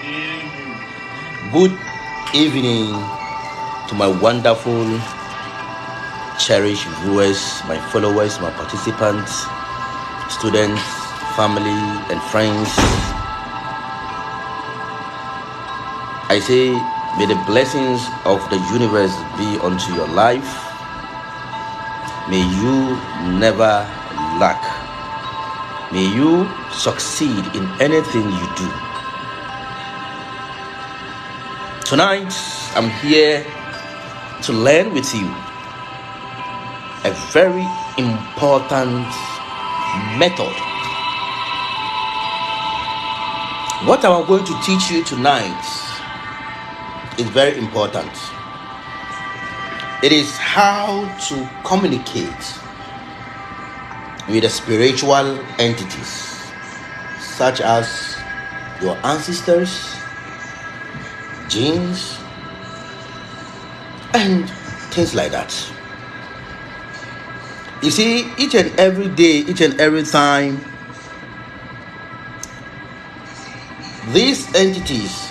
Good evening to my wonderful, cherished viewers, my followers, my participants, students, family, and friends. I say, may the blessings of the universe be unto your life. May you never lack. May you succeed in anything you do. Tonight, I'm here to learn with you a very important method. What I'm going to teach you tonight is very important. It is how to communicate with the spiritual entities, such as your ancestors, genes, and things like that. You see, each and every day, each and every time, these entities,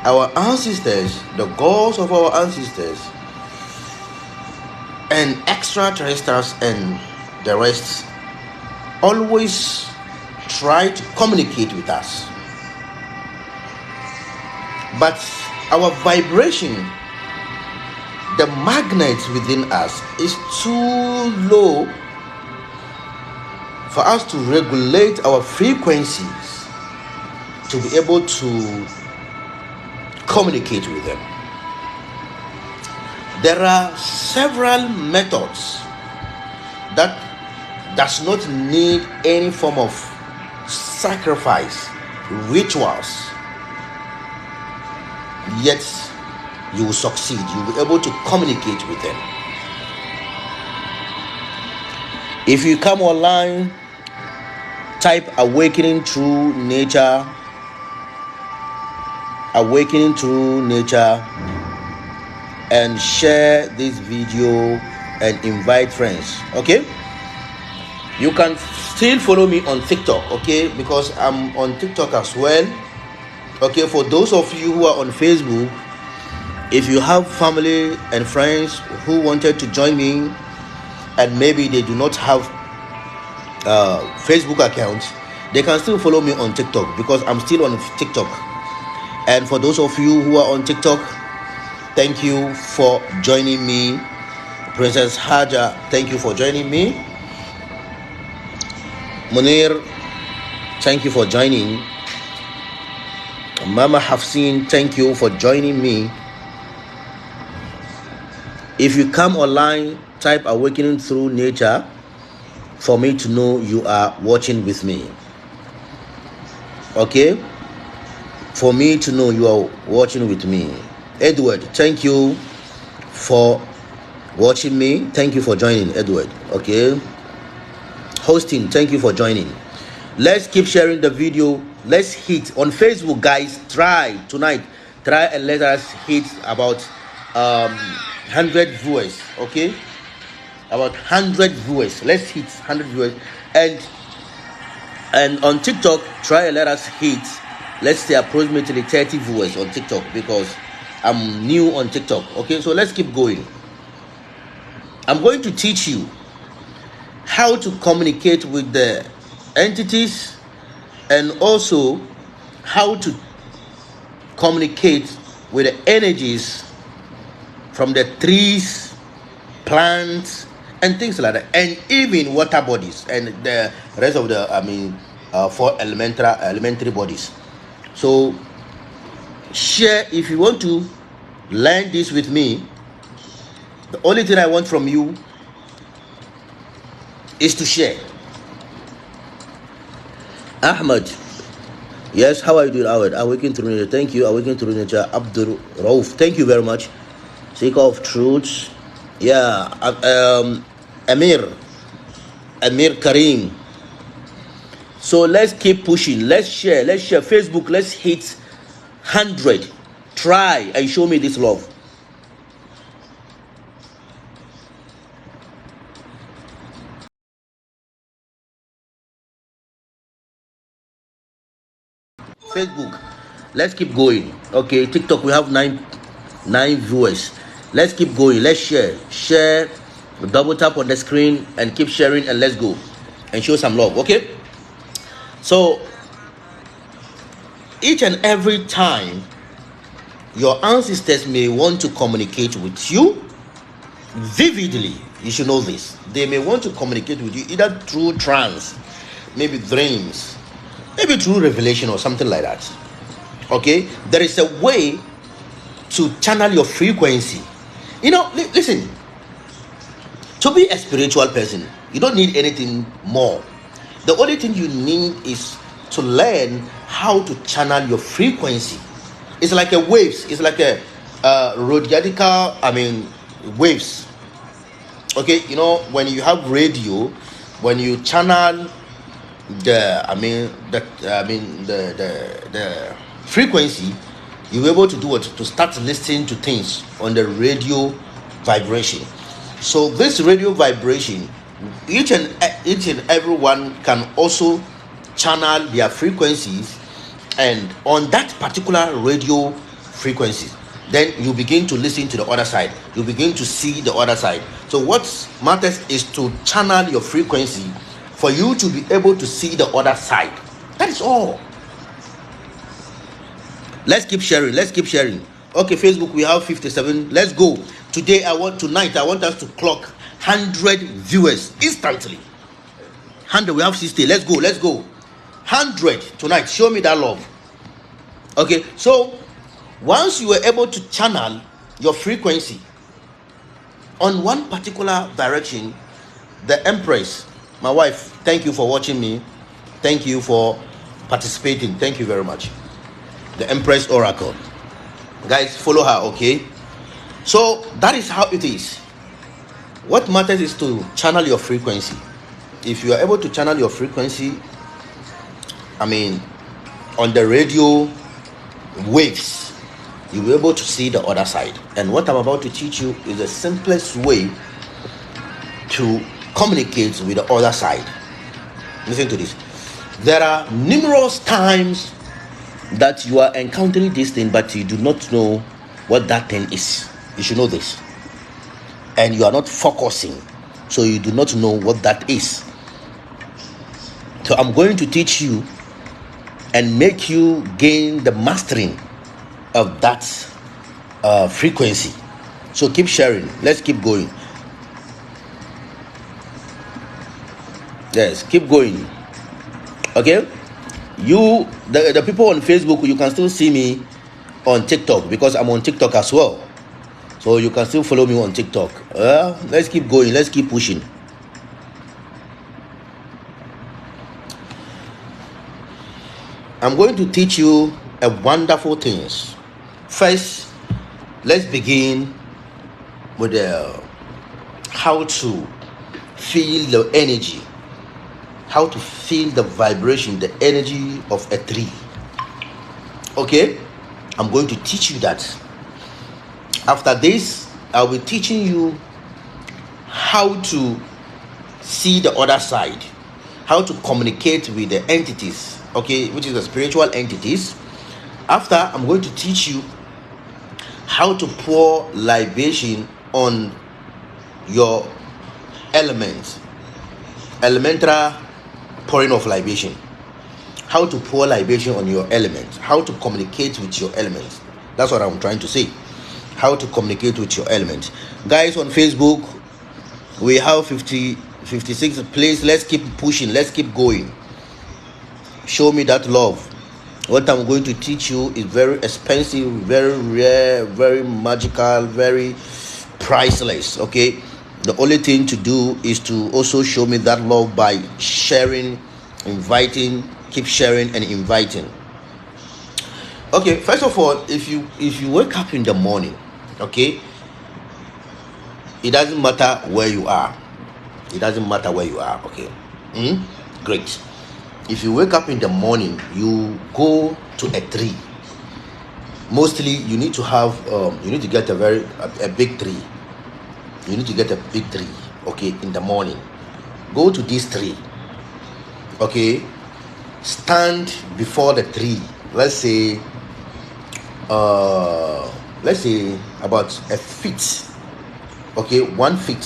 our ancestors, the gods of our ancestors, and extraterrestrials and the rest, always try to communicate with us. But our vibration, the magnet within us, is too low for us to regulate our frequencies to be able to communicate with them. There are several methods that does not need any form of sacrifice, rituals, yet you will succeed. You will be able to communicate with them. If you come online, type awakening through nature, awakening through nature, and share this video and invite friends. Okay, you can still follow me on TikTok, okay, because I'm on TikTok as well. Okay, for those of you who are on Facebook, if you have family and friends who wanted to join me and maybe they do not have Facebook accounts, they can still follow me on TikTok because I'm still on TikTok. And for those of you who are on TikTok, thank you for joining me. Princess Haja, thank you for joining me. Munir, thank you for joining. Mama Hafseen, thank you for joining me. If you come online, type awakening through nature for me to know you are watching with me. Okay? For me to know you are watching with me. Edward, thank you for watching me. Thank you for joining, Edward. Okay? Hosting, thank you for joining. Let's keep sharing the video. Let's hit on Facebook, guys. Try and let us hit about 100 viewers. Okay, about 100 viewers. Let's hit 100 viewers. And on TikTok, try and let us hit, let's say, approximately 30 viewers on TikTok, because I'm new on TikTok. Okay, so let's keep going. I'm going to teach you how to communicate with the entities, and also how to communicate with the energies from the trees, plants, and things like that, and even water bodies and the rest of the four elementary bodies. So share if you want to learn this with me. The only thing I want from you is to share. Ahmad, yes, how are you doing, Ahmad? Awaken through nature, thank you. Awaken through nature, Abdul Rauf, thank you very much. Seeker of truth, yeah. Amir Karim. So let's keep pushing. Let's share. Facebook, let's hit 100. Try and show me this love. Facebook, Let's keep going. Okay, TikTok, we have nine viewers. Let's keep going. Let's share, double tap on the screen and keep sharing, and let's go and show some love. Okay, so each and every time your ancestors may want to communicate with you vividly, you should know this. They may want to communicate with you either through trance, maybe dreams, maybe through revelation or something like that. Okay, there is a way to channel your frequency. Listen, to be a spiritual person, you don't need anything more. The only thing you need is to learn how to channel your frequency. It's like a waves. It's like a radical, waves. Okay, when you have radio, when you channel the frequency, you're able to do what? To start listening to things on the radio vibration. So this radio vibration, each and everyone can also channel their frequencies, and on that particular radio frequency, then you begin to listen to the other side. You begin to see the other side. So what matters is to channel your frequency for you to be able to see the other side. That is all. Let's keep sharing. Okay, Facebook, we have 57. Let's go. Tonight I want us to clock 100 viewers instantly. 100, we have 60. Let's go. 100 tonight. Show me that love. Okay, so once you were able to channel your frequency on one particular direction, the Empress, my wife, thank you for watching me. Thank you for participating. Thank you very much. The Empress Oracle. Guys, follow her, okay? So that is how it is. What matters is to channel your frequency. If you are able to channel your frequency, on the radio waves, you'll be able to see the other side. And what I'm about to teach you is the simplest way to communicate with the other side. Listen to this. There are numerous times that you are encountering this thing, but you do not know what that thing is. You should know this. And you are not focusing, so you do not know what that is. So I'm going to teach you and make you gain the mastering of that frequency. So keep sharing. Let's keep going. Yes, keep going. Okay? The people on Facebook, you can still see me on TikTok, because I'm on TikTok as well. So you can still follow me on TikTok. Let's keep going. Let's keep pushing. I'm going to teach you a wonderful things. First, let's begin with how to feel the energy, how to feel the vibration, the energy of a tree. Okay, I'm going to teach you that. After this, I'll be teaching you how to see the other side, how to communicate with the entities, okay, which is the spiritual entities. After, I'm going to teach you how to pour libation on your elements, elemental pouring of libation. How to pour libation on your elements, how to communicate with your elements. That's what I'm trying to say. How to communicate with your elements. Guys on Facebook, we have 56. Please, let's keep pushing, let's keep going. Show me that love. What I'm going to teach you is very expensive, very rare, very magical, very priceless. Okay, the only thing to do is to also show me that love by sharing, inviting. Keep sharing and inviting. Okay, first of all, if you wake up in the morning, okay, it doesn't matter where you are. Okay. Great. If you wake up in the morning, you go to a tree. Mostly you need to have you need to get a big tree. You need to get a big tree, okay, in the morning. Go to this tree, okay, stand before the tree. Let's say uh let's say about a feet, okay, 1 feet,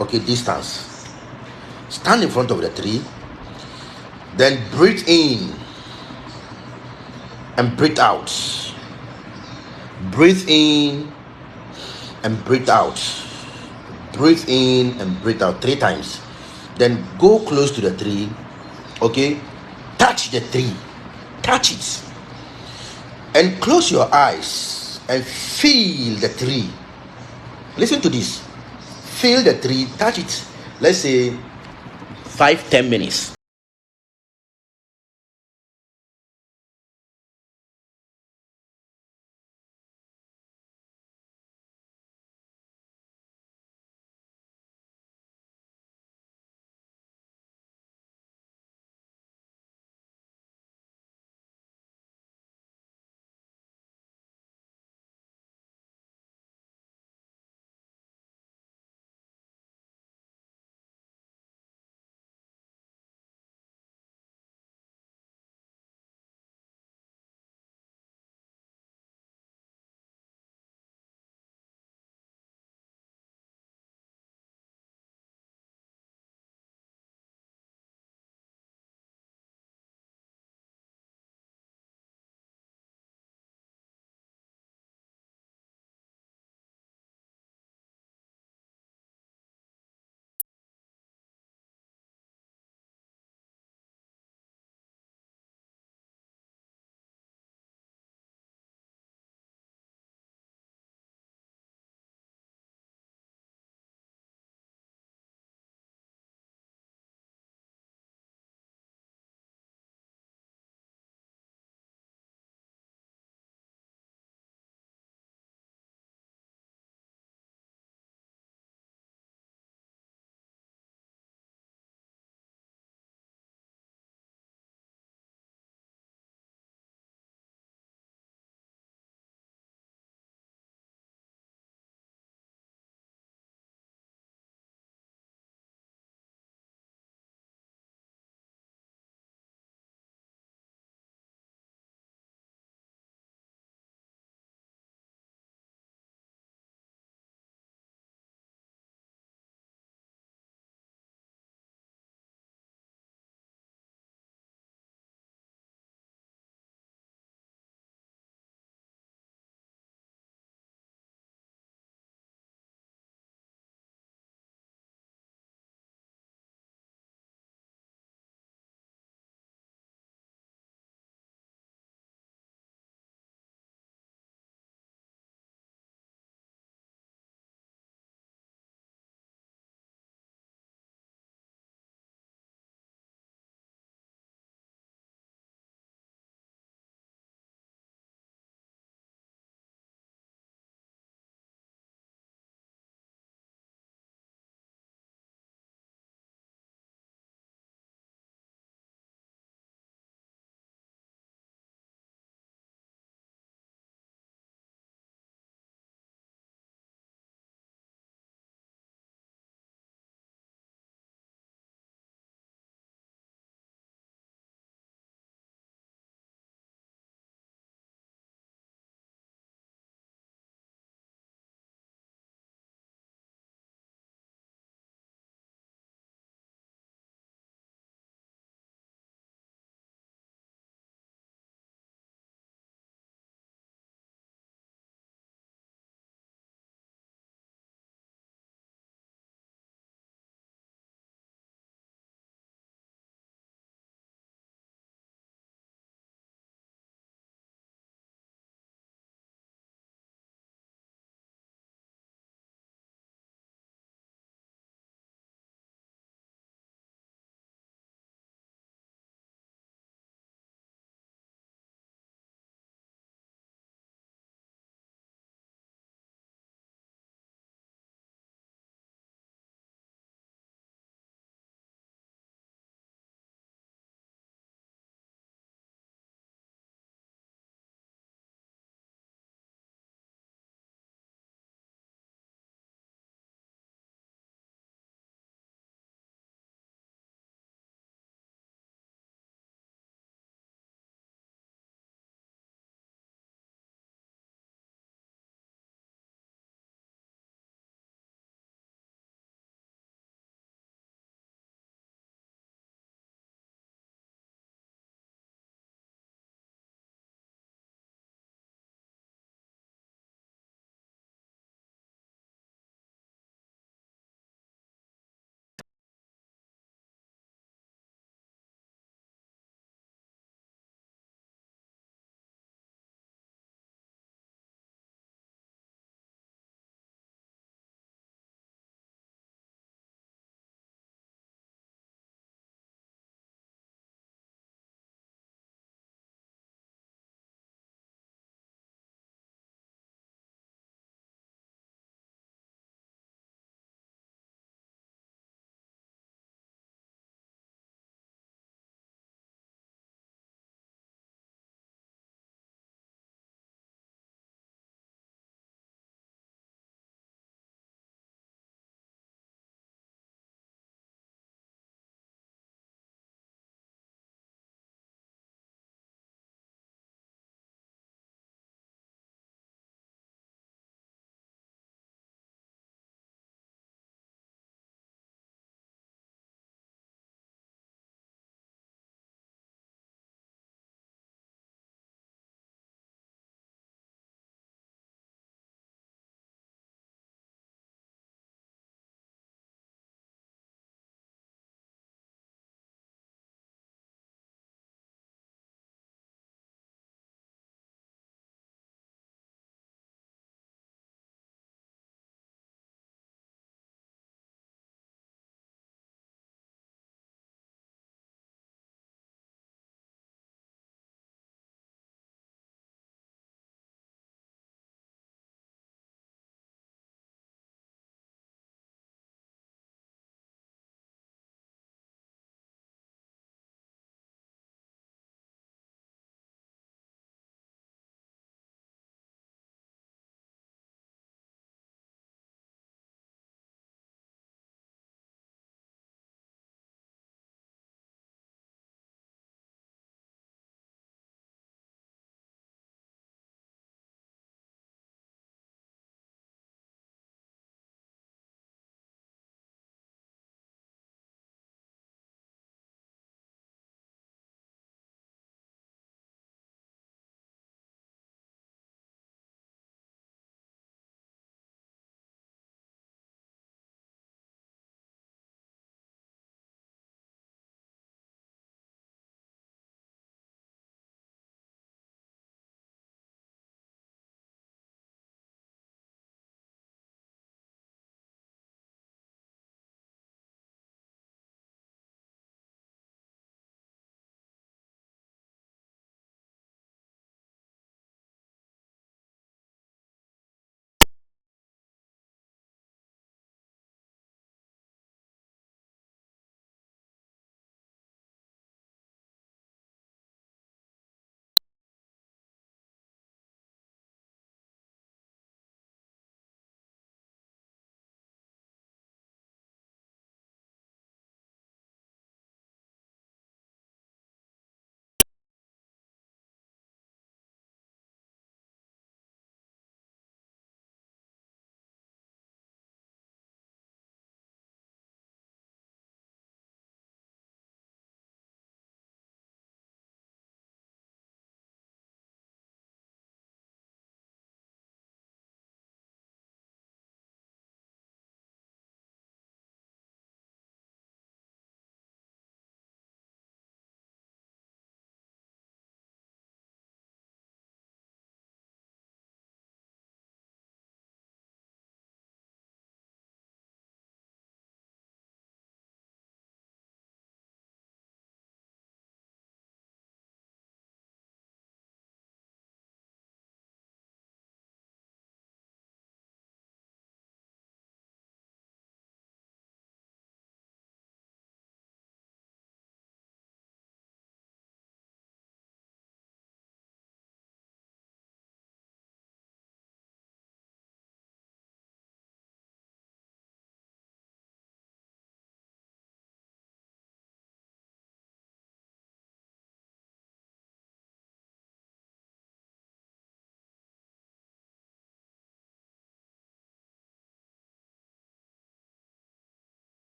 okay, distance. Stand in front of the tree, then breathe in and breathe out. Breathe in and breathe out. Breathe in and breathe out 3 times. Then go close to the tree, okay, touch the tree, touch it, and close your eyes and feel the tree. Listen to this. Feel the tree, touch it. Let's say 5-10 minutes.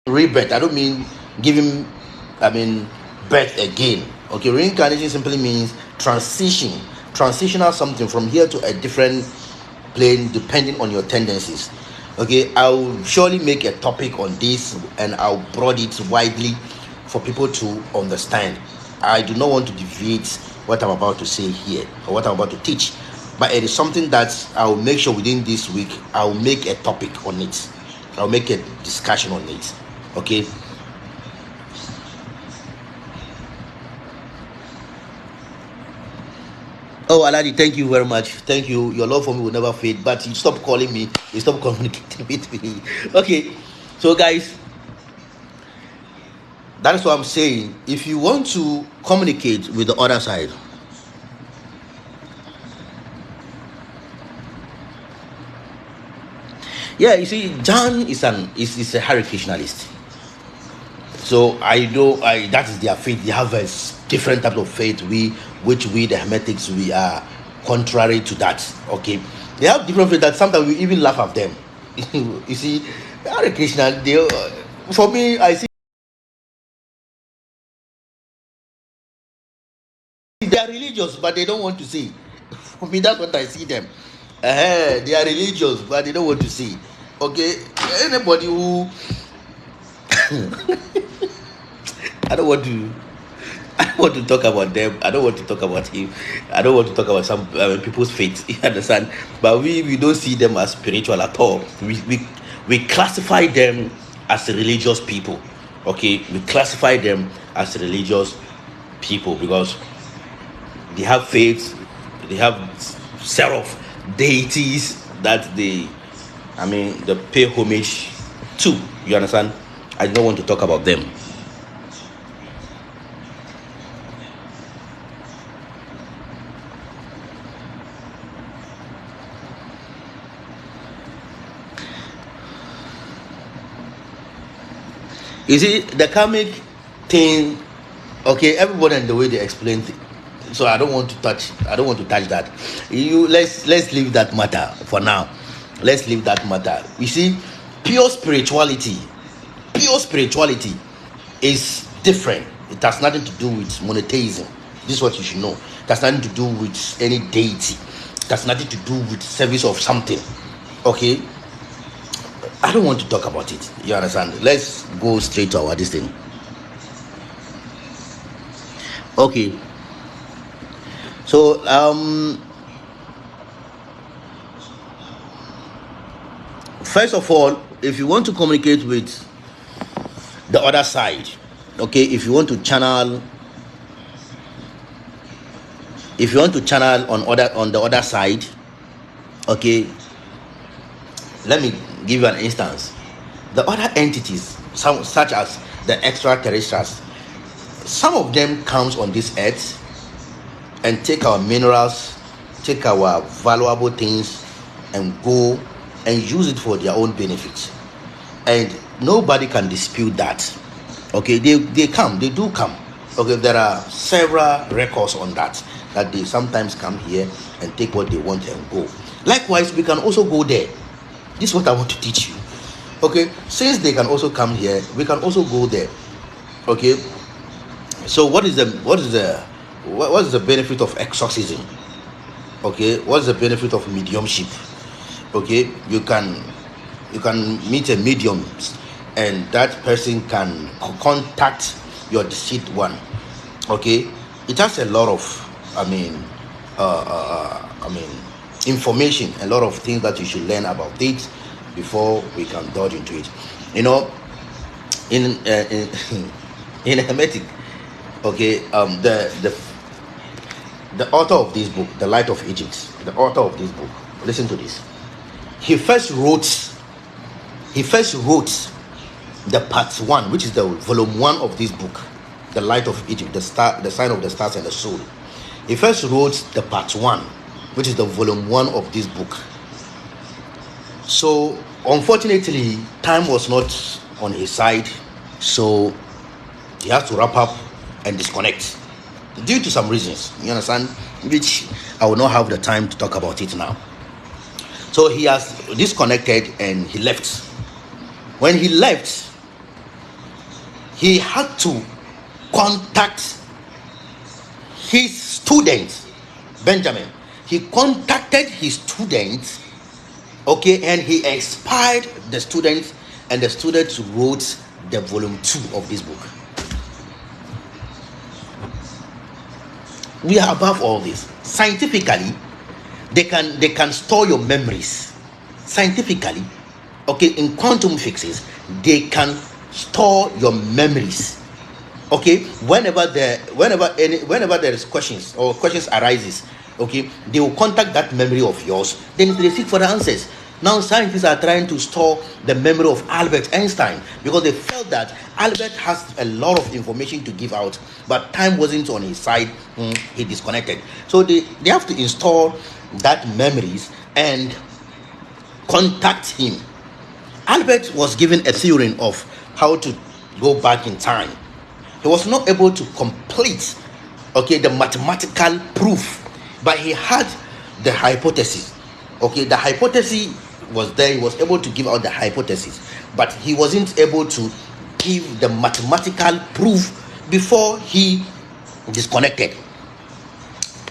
rebirth. I don't mean giving, I mean birth again. Okay, reincarnation simply means transitional something from here to a different plane depending on your tendencies. Okay, I'll surely make a topic on this and I'll broad it widely for people to understand. I do not want to deviate what I'm about to say here or what I'm about to teach, but it is something that I'll make sure within this week I'll make a topic on it. I'll make a discussion on it. Okay. Oh, Aladi, thank you very much. Thank you. Your love for me will never fade. But you stop calling me. You stop communicating with me. Okay. So, guys, that is what I'm saying. If you want to communicate with the other side, yeah, you see, John is a hurricanealist. So I know that is their faith. They have a different type of faith. We the Hermetics, we are contrary to that. Okay, they have different faith that sometimes we even laugh at them. You see, they are occasional. They, for me, I see they are religious, but they don't want to see. For me, that's what I see them. They are religious, but they don't want to see. Okay, anybody who I don't want to. I don't want to talk about them. I don't want to talk about him. I don't want to talk about some people's faith. You understand? But we don't see them as spiritual at all. We classify them as religious people. Okay, we classify them as religious people because they have faith. They have seraph deities that they pay homage to. You understand? I don't want to talk about them. You see, the karmic thing, okay, everybody and the way they explain it. So I don't want to touch. I don't want to touch that. Let's leave that matter for now. Let's leave that matter. You see, pure spirituality, pure spirituality is different. It has nothing to do with monotheism. This is what you should know. It has nothing to do with any deity. It has nothing to do with service of something. Okay, I don't want to talk about it. You understand? Let's go straight to our this thing. Okay. So first of all, if you want to communicate with the other side, okay, if you want to channel on the other side, okay, let me give you an instance. The other entities, some such as the extraterrestrials, some of them comes on this earth and take our minerals, take our valuable things, and go and use it for their own benefit. And nobody can dispute that. Okay, they do come. Okay, there are several records on that they sometimes come here and take what they want and go. Likewise, we can also go there. This is what I want to teach you. Okay, since they can also come here, we can also go there. Okay, so what is the benefit of exorcism? Okay, what's the benefit of mediumship? Okay, you can meet a medium and that person can contact your deceased one. Okay, it has a lot of information, a lot of things that you should learn about it before we can dodge into it. You know, in in Hermetic, okay, the author of this book, The Light of Egypt, the author of this book, listen to this. He first wrote the part 1, which is the volume 1 of this book, The Light of Egypt, the sign of the stars and the soul. He first wrote the part 1, which is the volume 1 of this book. So unfortunately, time was not on his side, so he has to wrap up and disconnect due to some reasons, you understand, which I will not have the time to talk about it now. So he has disconnected and he left. When he left, he had to contact his students. Benjamin, he contacted his students, okay, and he inspired the students, and the students wrote the volume 2 of this book. We are above all this. Scientifically, they can store your memories. Scientifically, okay, in quantum physics, they can store your memories. Okay, whenever there is questions or questions arises, okay, they will contact that memory of yours, then they seek for the answers. Now scientists are trying to store the memory of Albert Einstein because they felt that Albert has a lot of information to give out, but time wasn't on his side. He disconnected, so they have to install that memories and contact him. Albert was given a theory of how to go back in time. He was not able to complete, okay, the mathematical proof, but he had the hypothesis. Okay, the hypothesis was there. He was able to give out the hypothesis, but he wasn't able to give the mathematical proof before he disconnected.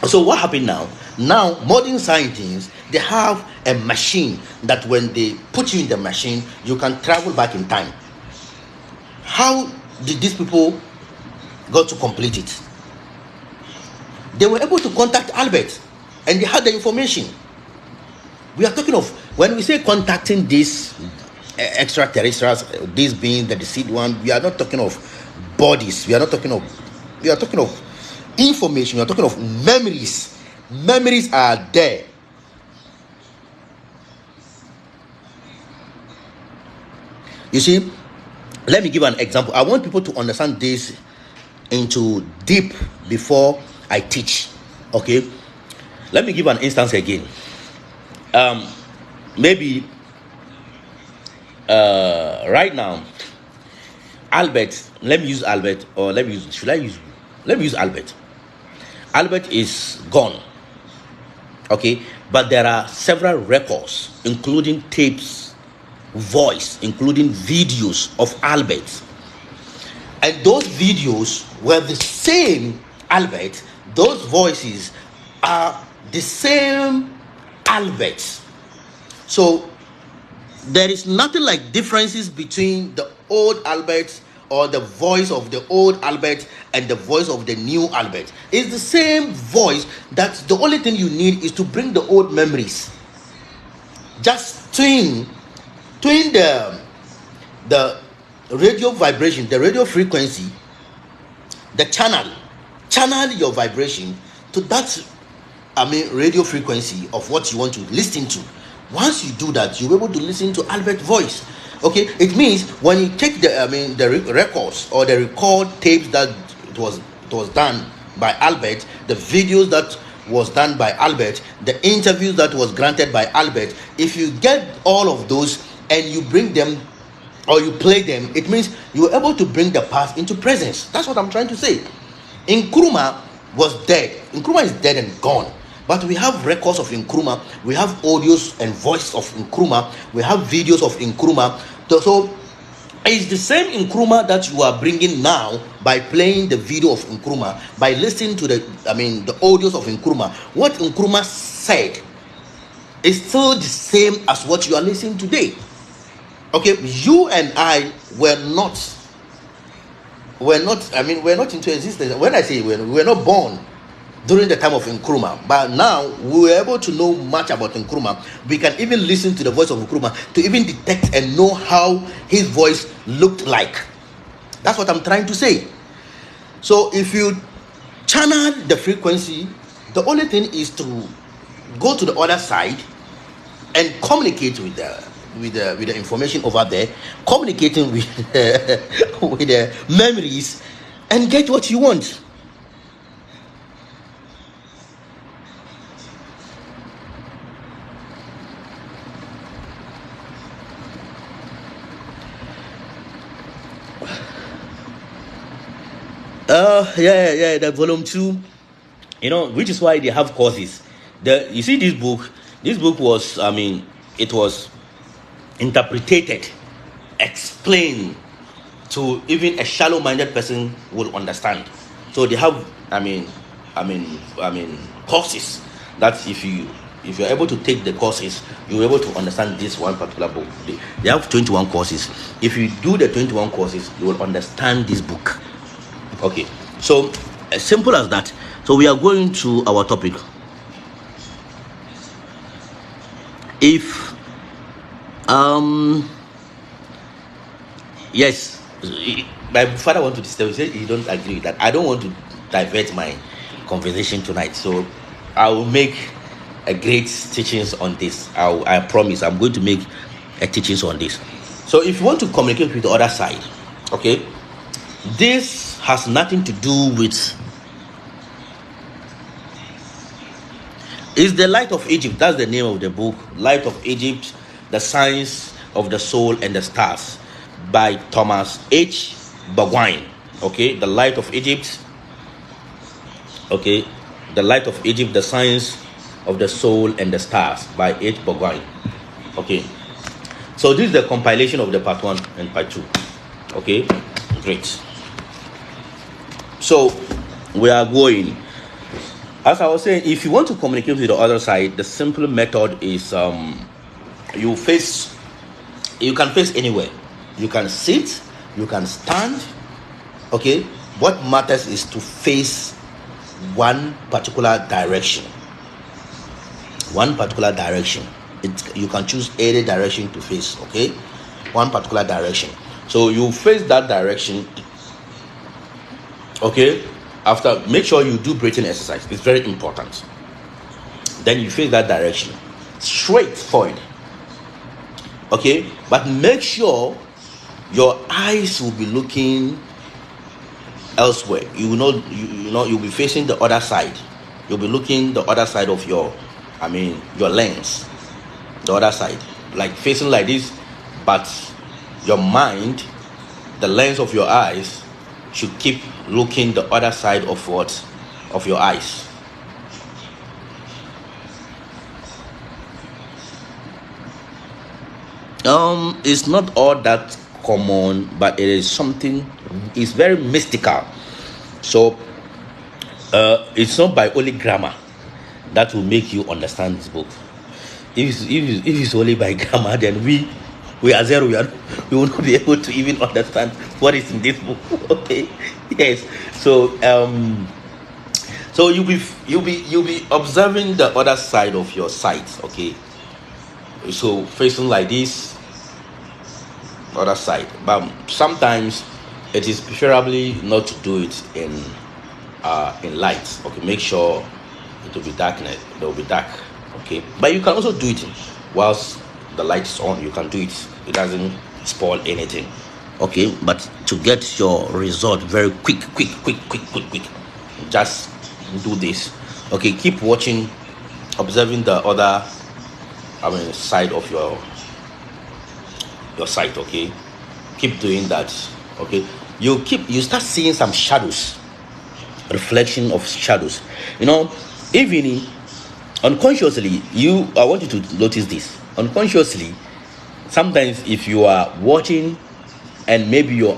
So what happened now? Now modern scientists, they have a machine that when they put you in the machine, you can travel back in time. How did these people got to complete it? They were able to contact Albert and they had the information. We are talking of, when we say contacting these extraterrestrials, these beings, the deceived one, we are not talking of bodies. We are talking of information. We are talking of memories. Memories are there. You see, let me give an example. I want people to understand this into deep before I teach. Okay, let me give an instance again. Maybe right now, Albert. Let me use Albert, or let me use Albert. Albert is gone. Okay, but there are several records, including tapes, voice, including videos of Albert, and those videos were the same Albert. Those voices are the same Albert. So there is nothing like differences between the old Albert or the voice of the old Albert and the voice of the new Albert. It's the same voice. That's the only thing you need, is to bring the old memories. Just twin the radio vibration, the radio frequency, the channel your vibration to that radio frequency of what you want to listen to. Once you do that, you'll be able to listen to Albert's voice. Okay, it means when you take the records or the record tapes that it was done by Albert, the videos that was done by Albert, the interviews that was granted by Albert, if you get all of those and you bring them or you play them, it means you were able to bring the past into presence. That's what I'm trying to say. Nkrumah was dead. Nkrumah is dead and gone. But we have records of Nkrumah, we have audios and voice of Nkrumah, we have videos of Nkrumah. So it's the same Nkrumah that you are bringing now by playing the video of Nkrumah, by listening to the audios of Nkrumah. What Nkrumah said is still the same as what you are listening today. Okay, you and I we're not into existence. When I say we're not born during the time of Nkrumah, but now we were able to know much about Nkrumah. We can even listen to the voice of Nkrumah to even detect and know how his voice looked like. That's what I'm trying to say. So if you channel the frequency, the only thing is to go to the other side and communicate with the information over there, communicating with with the memories, and get what you want. The volume 2, which is why they have courses. You see, this book was, it was interpreted, explained, to even a shallow-minded person will understand. So they have, courses that if you're able to take the courses, you're able to understand this one particular book. They have 21 courses. If you do the 21 courses, you will understand this book. Okay, so as simple as that. So we are going to our topic. If yes, my father want to disturb. He said he don't agree with that. I don't want to divert my conversation tonight, so I will make a great teachings on this. I promise I'm going to make a teachings on this. So if you want to communicate with the other side, okay, this has nothing to do with. It's the Light of Egypt. That's the name of the book. Light of Egypt, the Science of the Soul and the Stars, by Thomas H. Bagwine. Okay, the Light of Egypt. Okay, the Light of Egypt, the Science of the Soul and the Stars, by H. Bagwine. Okay, so this is the compilation of the part 1 and part 2. Okay, great. So we are going. As I was saying, if you want to communicate with the other side, the simple method is you can face anywhere. You can sit, you can stand. Okay, what matters is to face one particular direction. One particular direction. You can choose any direction to face. Okay, one particular direction. So you face that direction. Okay. After, make sure you do breathing exercise. It's very important. Then you face that direction, straight forward. Okay, but make sure your eyes will be looking elsewhere. You know, you'll be facing the other side. You'll be looking the other side of your lens, the other side, like facing like this. But your mind, the lens of your eyes, should keep looking the other side of your eyes. It's not all that common, but it is something. It's very mystical. So it's not by only grammar that will make you understand this book. If it's only by grammar, then we are zero. We will not be able to even understand what is in this book. Okay, yes. So so you'll be observing the other side of your sight. Okay, so facing like this, other side. But sometimes it is preferably not to do it in light. Okay, make sure it will be darkness. There will be dark. Okay, but you can also do it whilst the light is on. You can do it. It doesn't spoil anything. Okay, but to get your result very quick, just do this. Okay, keep watching, observing the other side of your sight. Okay, keep doing that. Okay, you start seeing some shadows, reflection of shadows. Even unconsciously, I want you to notice this. Unconsciously, sometimes if you are watching and maybe your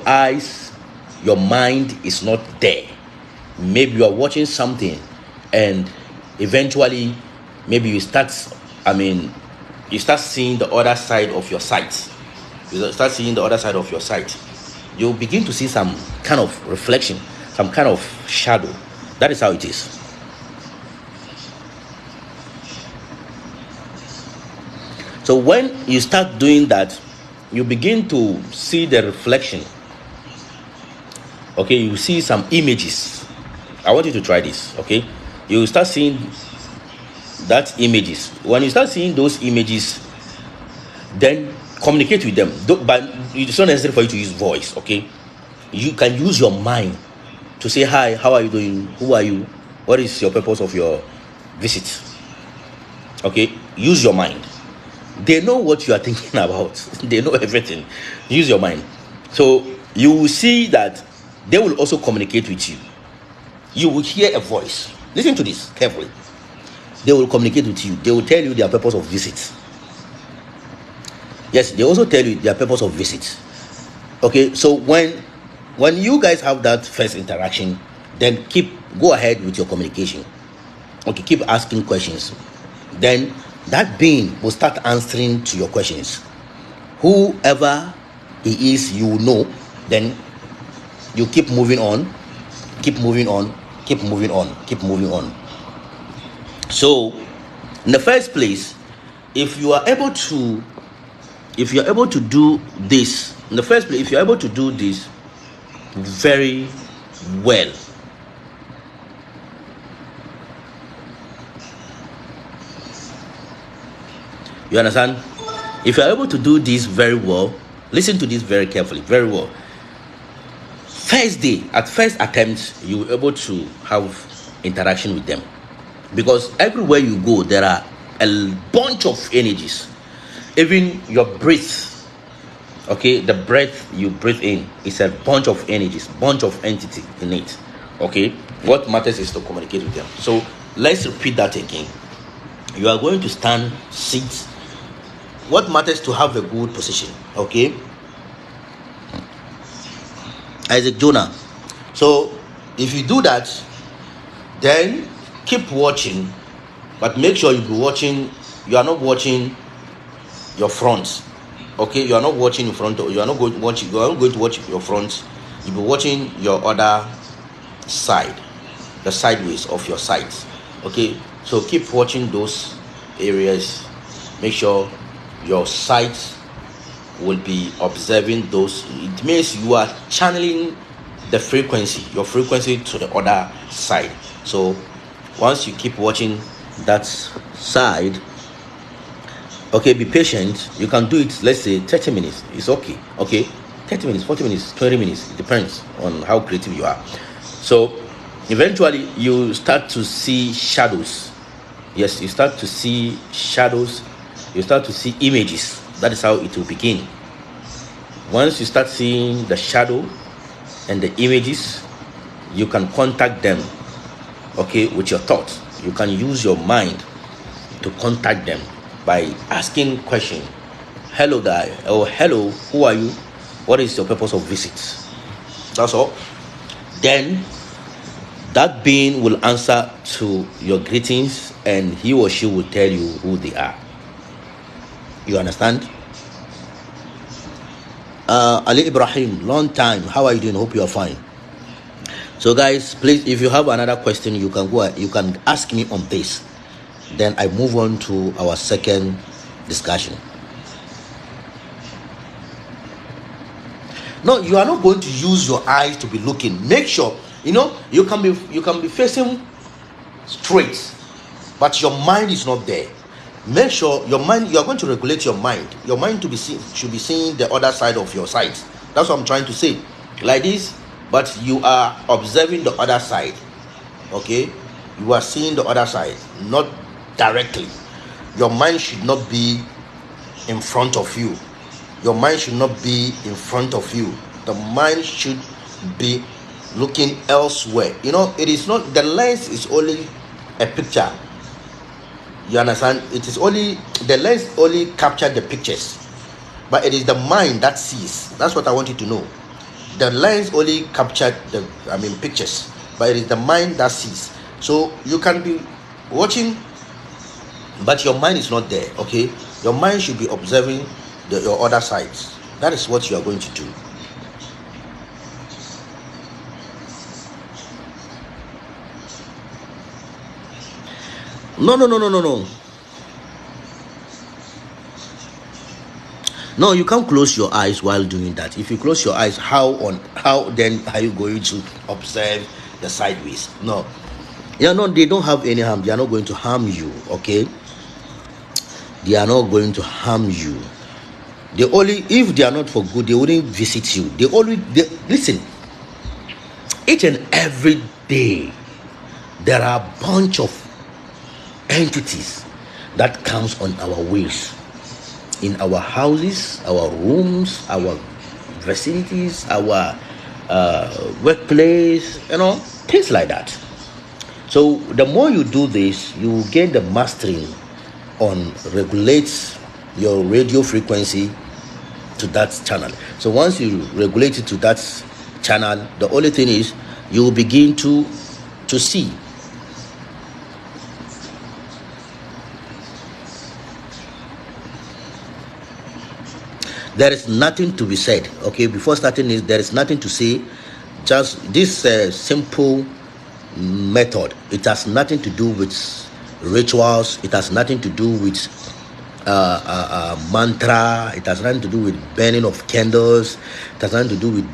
mind is not there, maybe you are watching something and eventually maybe you start seeing the other side of your sight. You start seeing the other side of your sight. You begin to see some kind of reflection, some kind of shadow. That is how it is. So when you start doing that, you begin to see the reflection. Okay, you see some images. I want you to try this. Okay, you start seeing that images. When you start seeing those images, then communicate with them. But it's not necessary for you to use voice. Okay, you can use your mind to say, hi, how are you doing? Who are you? What is your purpose of your visit? Okay, use your mind. They know what you are thinking about. They know everything. Use your mind. So you will see that they will also communicate with you. You will hear a voice. Listen to this carefully. They will communicate with you. They will tell you their purpose of visit. Yes, they also tell you their purpose of visit. Okay, so when you guys have that first interaction, then go ahead with your communication. Okay, keep asking questions. Then that being will start answering to your questions. Whoever he is, you know. Then you keep moving on, keep moving on, keep moving on, keep moving on. So in the first place, if you are able to do this in the first place, if you're able to do this very well, you understand? If you're able to do this very well, listen to this very carefully, very well. First day, at first attempt, you will able to have interaction with them, because everywhere you go there are a bunch of energies. Even your breath, okay, the breath you breathe in is a bunch of energies, bunch of entity in it. Okay, what matters is to communicate with them. So let's repeat that again. You are going to stand, sit. What matters to have a good position? Okay, Isaac Jonah. So if you do that, then keep watching, but make sure you are not watching your front. Okay, you are not watching in front of you are not going to watch your front. You'll be watching your other side, the sideways of your sides. Okay, so keep watching those areas. Make sure your sight will be observing those. It means you are channeling your frequency to the other side. So once you keep watching that side, okay, be patient. You can do it, let's say 30 minutes. It's okay. 30 minutes, 40 minutes, 20 minutes. It depends on how creative you are. So eventually you start to see shadows. Yes, you start to see shadows. You start to see images. That is how it will begin. Once you start seeing the shadow and the images, you can contact them, okay, with your thoughts. You can use your mind to contact them by asking question. Hello guy, or hello, who are you? What is your purpose of visit? That's all. Then that being will answer to your greetings, and he or she will tell you who they are. You understand? Ali Ibrahim, long time. How are you doing? Hope you are fine. So guys, please, if you have another question, you can ask me on this. Then I move on to our second discussion. No, you are not going to use your eyes to be looking. Make sure you can be facing straight, but your mind is not there. Make sure you are going to regulate your mind. Your mind should be seeing the other side of your sight. That's what I'm trying to say. Like this, but you are observing the other side. Okay, you are seeing the other side, not directly. Your mind should not be in front of you. Your mind should not be in front of you. The mind should be looking elsewhere. It is not, the lens is only a picture. You understand? It is only, the lens only capture the pictures, but it is the mind that sees. That's what I want you to know. The lens only capture pictures, but it is the mind that sees. So you can be watching, but your mind is not there. Okay, your mind should be observing your other sides. That is what you are going to do. No. No, you can't close your eyes while doing that. If you close your eyes, how then are you going to observe the sideways? No. They don't have any harm. They are not going to harm you. Okay, they are not going to harm you. If they are not for good, they wouldn't visit you. Listen. Each and every day, there are a bunch of entities that comes on our ways, in our houses, our rooms, our vicinities, our workplace, things like that. So the more you do this, you gain the mastery on regulate your radio frequency to to that channel. So once you regulate it to that channel, the only thing is you will begin to see. There is nothing to be said. Okay, before starting this, there is nothing to say. Just this simple method. It has nothing to do with rituals. It has nothing to do with mantra. It has nothing to do with burning of candles. It has nothing to do with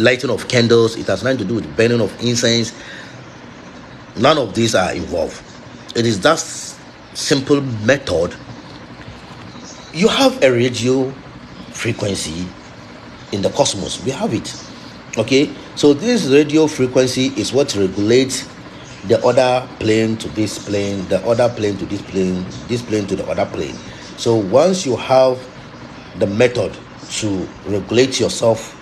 lighting of candles. It has nothing to do with burning of incense. None of these are involved. It is just simple method. You have a radio frequency in the cosmos. We have it. Okay, so this radio frequency is what regulates the other plane to this plane, the other plane to this plane to the other plane. So once you have the method to regulate yourself,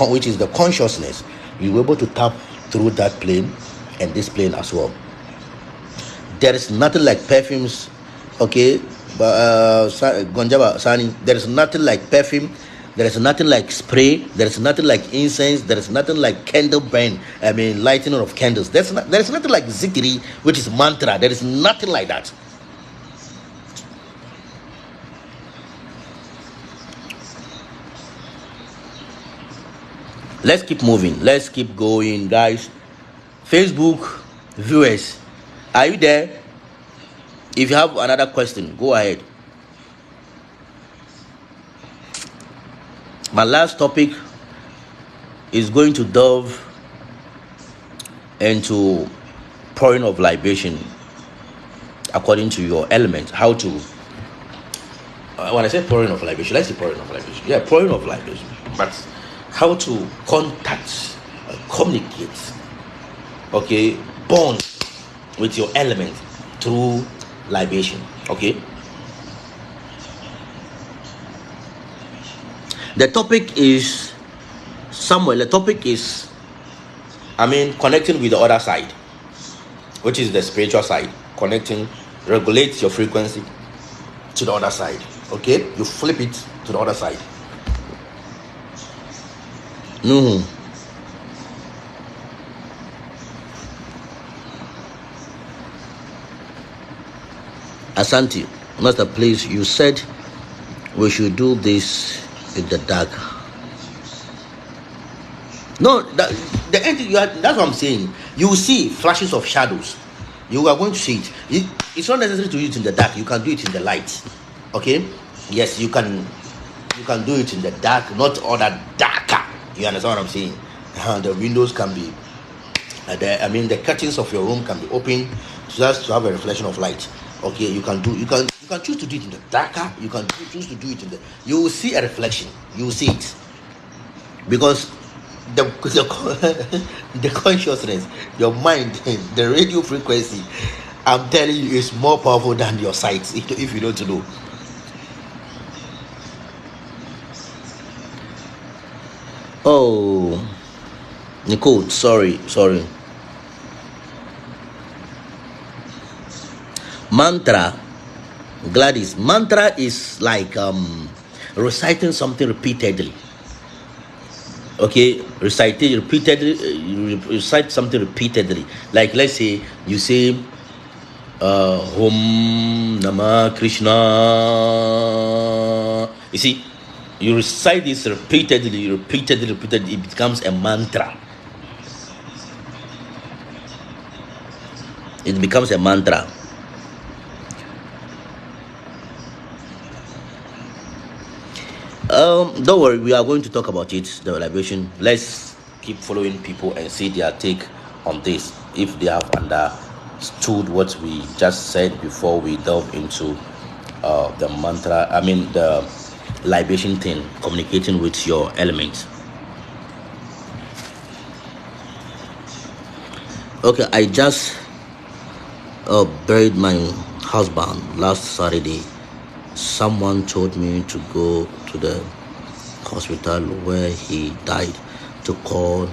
which is the consciousness, you're able to tap through that plane and this plane as well. There is nothing like perfumes. Okay, Gonjaba Sani, there is nothing like perfume. There is nothing like spray. There is nothing like incense. There is nothing like candle burn. Lighting of candles. There is nothing like zikri, which is mantra. There is nothing like that. Let's keep moving. Let's keep going, guys. Facebook viewers, are you there? If you have another question, go ahead. My last topic is going to delve into pouring of libation according to your element. How to, when I say pouring of libation, let's say pouring of libation. Yeah, pouring of libation. But how to contact, communicate, okay, bond with your element through libation. Okay. The topic is connecting with the other side, which is the spiritual side. Connecting, regulate your frequency to the other side. Okay, you flip it to the other side. Asante, Master, please, you said we should do this in the dark. No, the end. That's what I'm saying. You will see flashes of shadows. You are going to see it. It's not necessary to do it in the dark. You can do it in the light. Okay? Yes, you can do it in the dark, not all that darker. You understand what I'm saying? The windows can be, the curtains of your room can be open just to have a reflection of light. Okay, you can choose to do it in the darker. You can choose to do it in the. You will see a reflection. You will see it because the consciousness, your mind, the radio frequency. I'm telling you, is more powerful than your sight. If you don't know. Oh, Nicole, sorry. Mantra, Gladys. Mantra is like reciting something repeatedly. Okay, recite something repeatedly. Like let's say you say Om Namah Krishna. You see, you recite this repeatedly, it becomes a mantra. It becomes a mantra. Don't worry, we are going to talk about it, the libation. Let's keep following people and see their take on this, if they have understood what we just said before we delve into the mantra, the libation thing, communicating with your element. Okay, I just buried my husband last Saturday. Someone told me to go to the hospital where he died to call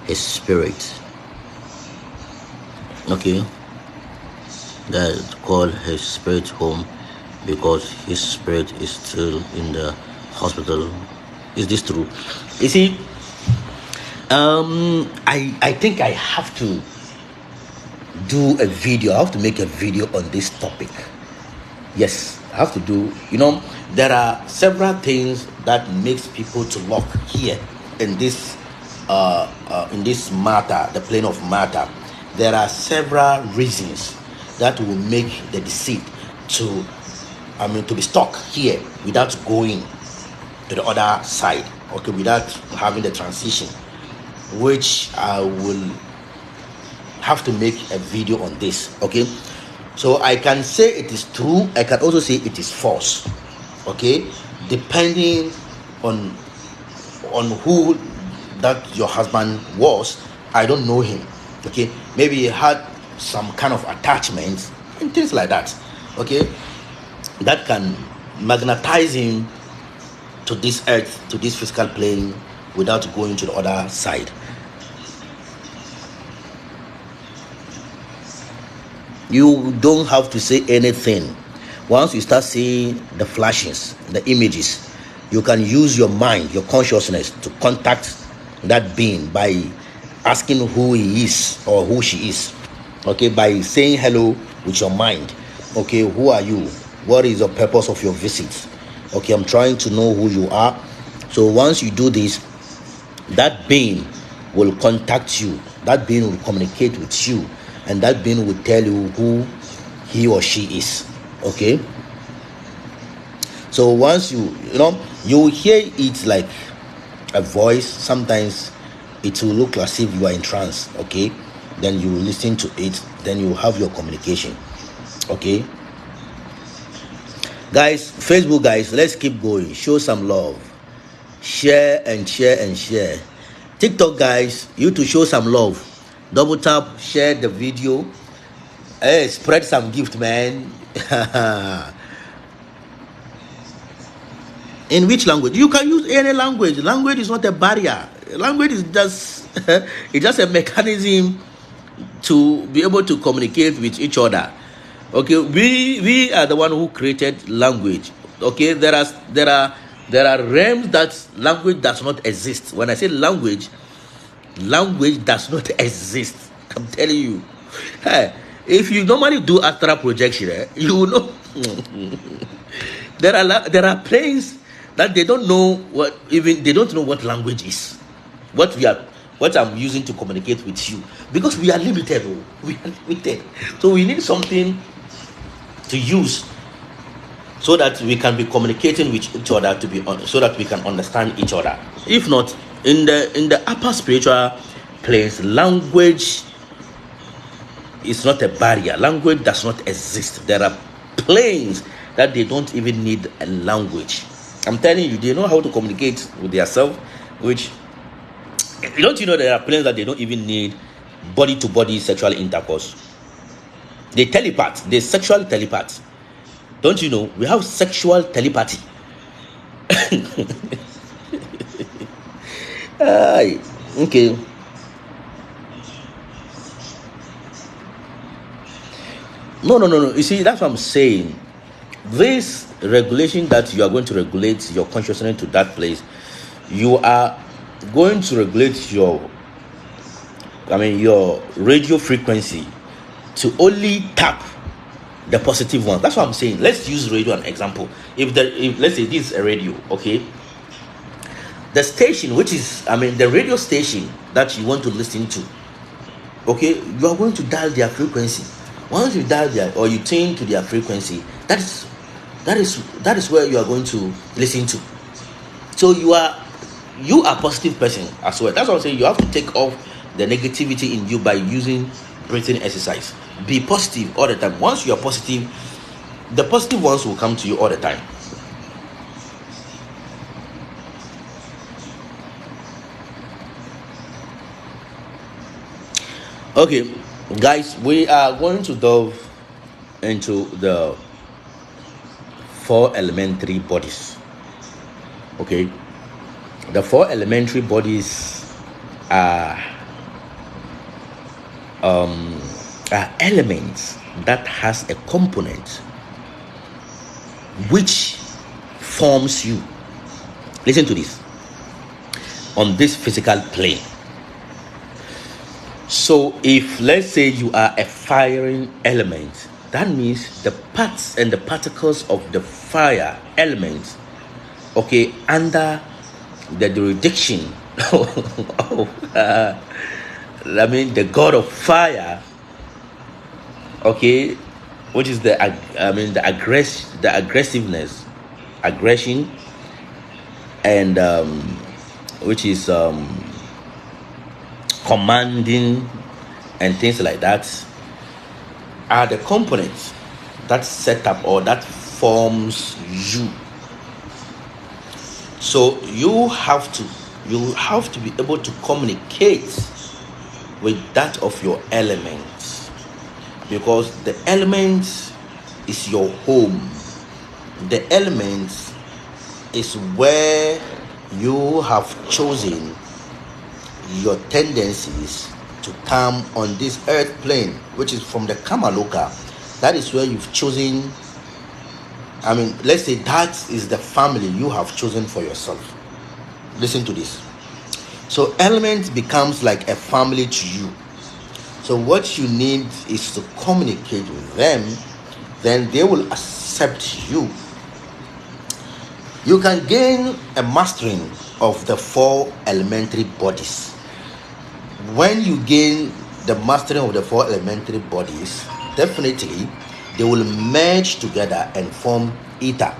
his spirit. Okay, that call his spirit home because his spirit is still in the hospital. Is this true? You see, I think I have to do a video. I have to make a video on this topic. Yes, I have to do. There are several things that makes people to lock here in this matter, the plane of matter. There are several reasons that will make the deceit to be stuck here without going to the other side, okay, without having the transition, which I will have to make a video on this. Okay, so I can say it is true, I can also say it is false, okay, depending on who that your husband was. I don't know him, okay, maybe he had some kind of attachment and things like that, okay, that can magnetize him to this earth, to this physical plane, without going to the other side. You don't have to say anything. Once you start seeing the flashes, the images, you can use your mind, your consciousness, to contact that being by asking who he is or who she is, okay, by saying hello with your mind. Okay, who are you? What is the purpose of your visit? Okay, I'm trying to know who you are. So once you do this, that being will contact you, that being will communicate with you, and that being will tell you who he or she is. Okay, so once you hear it like a voice. Sometimes it will look as if you are in trance. Okay, then you listen to it, then you have your communication. Okay, guys, Facebook guys, let's keep going. Show some love, share and share and share. TikTok guys, you to show some love, double tap, share the video. Hey, spread some gift, man. In which language? You can use any language. Language is not a barrier. Language is just it's just a mechanism to be able to communicate with each other. Okay, we are the one who created language. Okay, there are realms that language does not exist. When I say language does not exist. I'm telling you. Hey, if you normally do astral projection, you will know. There are planes that they don't know what language is. What I'm using to communicate with you, because we are limited. So we need something to use so that we can be communicating with each other, so that we can understand each other. If not, in the upper spiritual place, language is not a barrier. Language does not exist. There are planes that they don't even need a language. I'm telling you, they know how to communicate with themselves, which, don't you know, there are planes that they don't even need body-to-body sexual intercourse. They telepath. They sexual telepath. Don't you know? We have sexual telepathy. Okay. No. You see, that's what I'm saying. This regulation that you are going to regulate your consciousness to that place, you are going to regulate your radio frequency to only tap the positive one. That's what I'm saying. Let's use radio as an example. If let's say this is a radio, okay, the station, which is the radio station that you want to listen to, okay, you are going to dial their frequency. Once you dial or you tune to their frequency, that is where you are going to listen to. So you are a positive person as well. That's what I'm saying. You have to take off the negativity in you by using breathing exercise. Be positive all the time. Once you are positive, the positive ones will come to you all the time. Okay, guys, we are going to delve into the 4 elementary bodies. Okay, the 4 elementary bodies are elements that has a component which forms you. Listen to this. On this physical plane. So if let's say you are a firing element, that means the parts and the particles of the fire element, okay, under the jurisdiction of I mean the god of fire, okay, which is the aggressiveness, aggression, and which is commanding and things like that, are the components that set up or that forms you. So you have to be able to communicate with that of your element, because the element is your home. The element is where you have chosen your tendencies to come on this earth plane, which is from the Kamaloka. That is where you've chosen. I mean, let's say that is the family you have chosen for yourself. Listen to this. So element becomes like a family to you. So what you need is to communicate with them, then they will accept you. You can gain a mastering of the 4 elementary bodies. When you gain the mastering of the 4 elementary bodies, definitely they will merge together and form ether.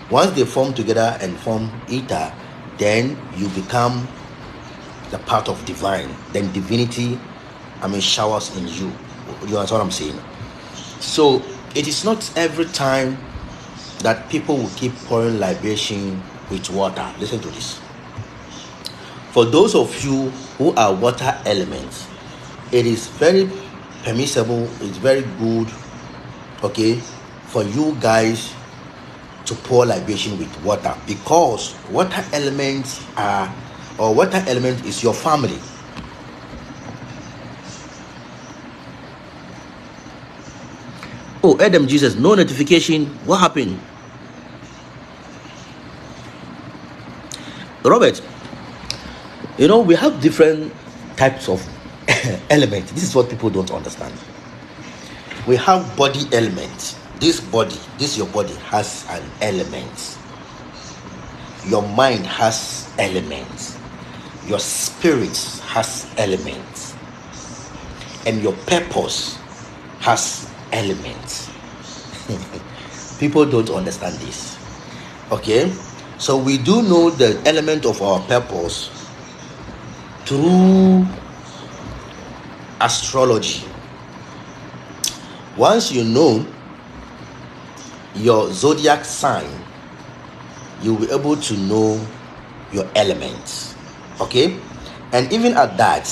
Once they form together and form ether, then you become the part of divine. Then divinity, showers in you. You understand what I'm saying? So it is not every time that people will keep pouring libation with water. Listen to this. For those of you who are water elements, it is very permissible, it's very good, okay, for you guys to pour libation with water, because water elements is your family. Oh, Adam Jesus, no notification. What happened? Robert, we have different types of elements. This is what people don't understand. We have body elements. This your body has an element. Your mind has elements. Your spirit has elements. And your purpose has elements. People don't understand this. Okay? So we do know the element of our purpose through astrology. Once you know your zodiac sign, you'll be able to know your elements. Okay? And even at that,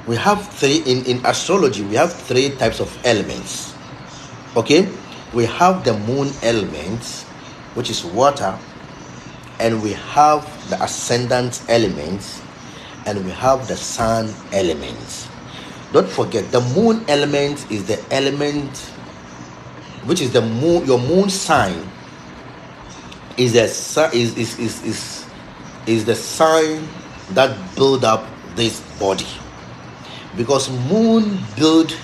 we have 3 in astrology, we have 3 types of elements. Okay? We have the moon element, which is water, and we have the ascendant elements, and we have the sun elements. Don't forget, the moon element is the element which is the moon. Your moon sign is the sign that build up this body, because moon build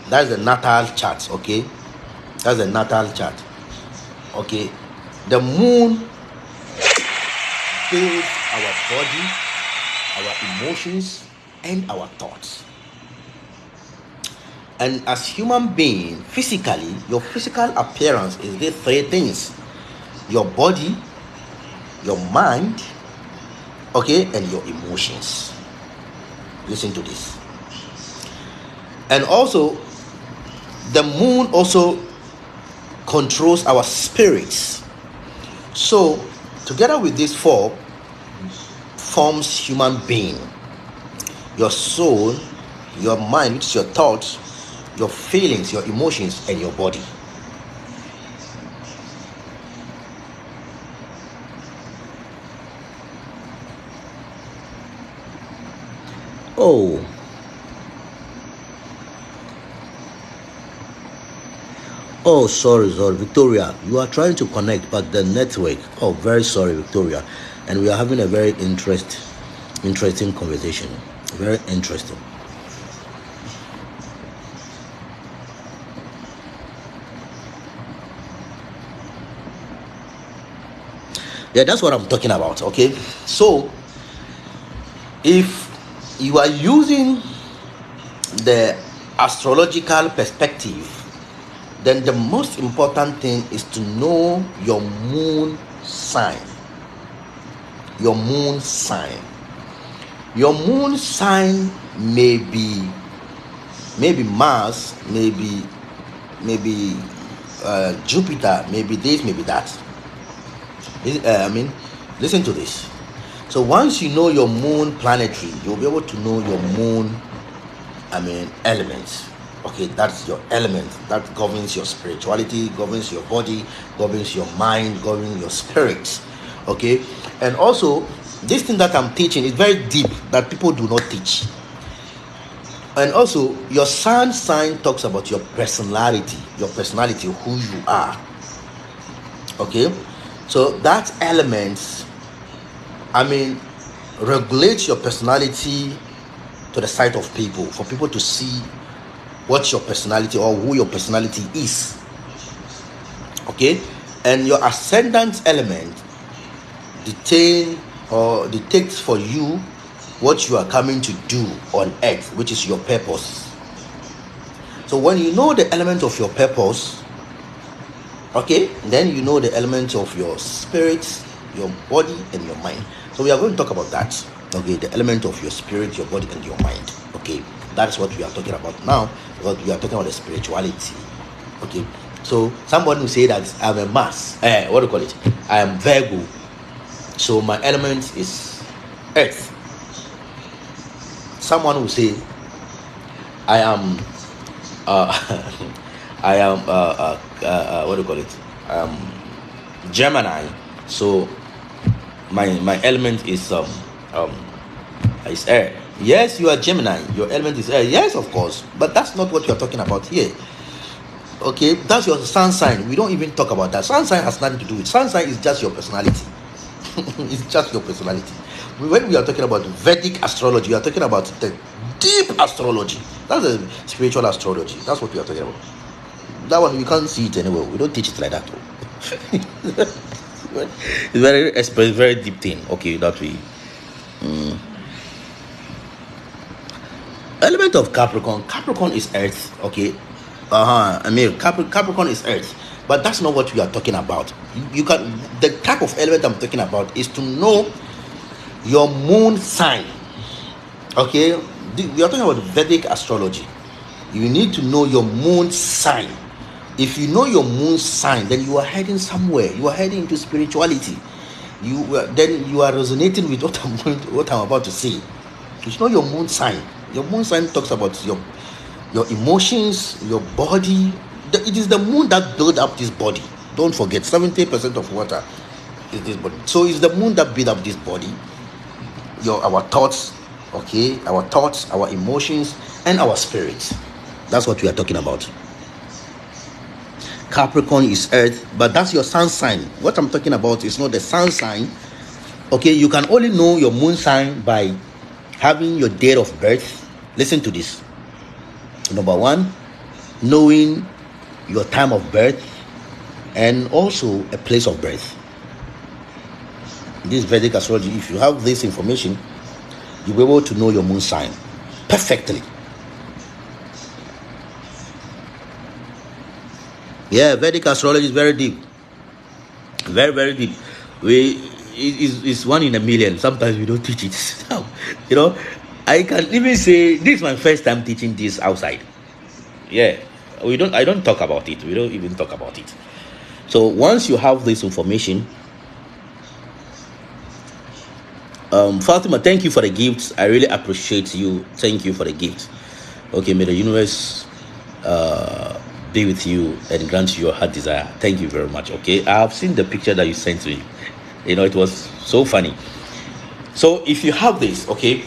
that's the natal chart. Okay, that's the natal chart. Okay, the moon builds our body, our emotions, and our thoughts. And as human being, physically, your physical appearance is these 3 things: your body, your mind, okay, and your emotions. Listen to this. And also, the moon also controls our spirits. So together with these 4 forms human being: your soul, your mind, which is your thoughts, your feelings, your emotions, and your body. Oh, sorry, Victoria. You are trying to connect, but the network. Oh, very sorry, Victoria. And we are having a very interesting conversation. Very interesting. Yeah, that's what I'm talking about. Okay, so if you are using the astrological perspective, then the most important thing is to know your moon sign. Your moon sign. Your moon sign may be Mars, maybe Jupiter, maybe this, maybe that. Listen to this. So once you know your moon planetary, you'll be able to know your moon, elements. Okay, that's your element that governs your spirituality, governs your body, governs your mind, governs your spirit. Okay, and also this thing that I'm teaching is very deep that people do not teach. And also your sun sign talks about your personality, who you are. Okay, so that element, regulates your personality to the sight of people, for people to see what your personality or who your personality is. Okay, and your ascendant element dictates for you what you are coming to do on earth, which is your purpose. So when you know the element of your purpose, okay, then you know the element of your spirit, your body, and your mind. So we are going to talk about that. Okay, the element of your spirit, your body, and your mind. Okay, that's what we are talking about now, because we are talking about the spirituality. Okay, so somebody will say that I'm a Mars. What do you call it? I am Virgo. So my element is earth. Someone will say I am I am what do you call it? Gemini. So my element is air. Yes, you are Gemini. Your element is air. Yes, of course. But that's not what you are talking about here. Okay, that's your sun sign. We don't even talk about that. Sun sign has nothing to do with. Sun sign is just your personality. It's just your personality. When we are talking about Vedic astrology, we are talking about the deep astrology. That's a spiritual astrology. That's what we are talking about. That one you can't see it anywhere. We don't teach it like that. It's very deep thing. Okay, that we. Element of Capricorn. Capricorn is Earth. Okay. Capricorn is Earth. But that's not what we are talking about. You can, the type of element I'm talking about is to know your moon sign. Okay, we are talking about Vedic astrology. You need to know your moon sign. If you know your moon sign, then you are heading somewhere. You are heading into spirituality. Then you are resonating with what I'm about to say. You should know your moon sign. Your moon sign talks about your emotions, your body. It is the moon that built up this body. Don't forget, 70% of water is this body. So it's the moon that built up this body. Our thoughts, okay, our emotions, and our spirits. That's what we are talking about. Capricorn is Earth, but that's your sun sign. What I'm talking about is not the sun sign. Okay, you can only know your moon sign by having your date of birth. Listen to this. Number one, knowing your time of birth and also a place of birth. This Vedic astrology, if you have this information, you'll be able to know your moon sign perfectly. Yeah, Vedic astrology is very deep. Very, very deep. It's one in a million. Sometimes we don't teach it. You know, I can even say this is my first time teaching this outside. Yeah. I don't talk about it. We don't even talk about it. So once you have this information, Fatima, thank you for the gifts. I really appreciate you. Thank you for the gifts. Okay, may the universe be with you and grant you your heart desire. Thank you very much. Okay, I have seen the picture that you sent me. You know, it was so funny. So if you have this, okay,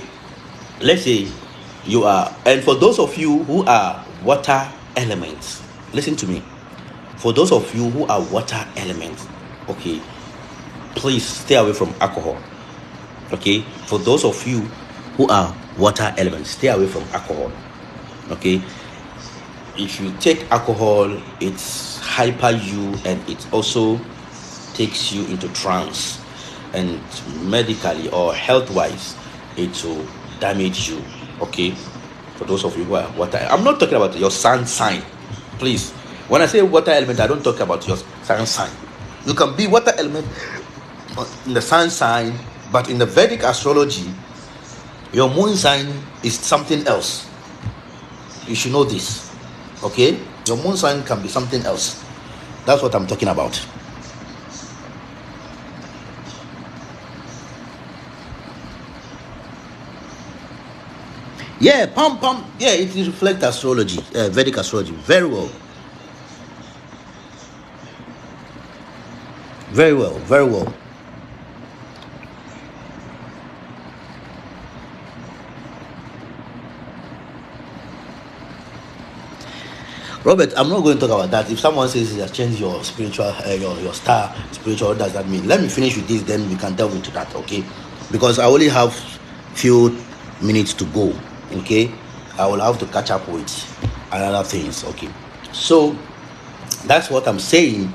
let's say you are, and for those of you who are water elements, listen to me. For those of you who are water elements, okay, please stay away from alcohol. Okay, for those of you who are water elements, stay away from alcohol. Okay, if you take alcohol, it's hyper you, and it also takes you into trance, and medically or health wise it will damage you. Okay, for those of you who are water, I'm not talking about your sun sign, please. When I say water element, I don't talk about your sun sign. You can be water element in the sun sign, but in the Vedic astrology, your moon sign is something else. You should know this. Okay, your moon sign can be something else. That's what I'm talking about. Yeah, pump. Yeah, it reflects astrology, Vedic astrology. Very well. Very well. Very well. Robert, I'm not going to talk about that. If someone says he has changed your spiritual, your star spiritual, what does that mean? Let me finish with this, then we can delve into that, okay? Because I only have few minutes to go, okay? I will have to catch up with other things, okay? So that's what I'm saying.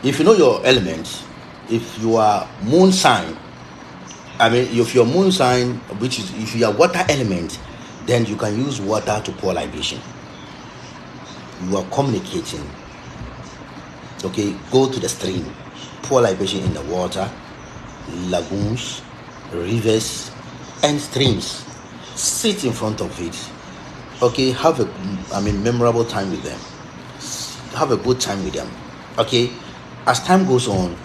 If you know your element, if you are moon sign, I mean, if your moon sign, which is if you are water element, then you can use water to pour libation. You are communicating. Okay, go to the stream, pour libation in the water, lagoons, rivers, and streams. Sit in front of it. Okay, have a memorable time with them. Have a good time with them. Okay, as time goes on,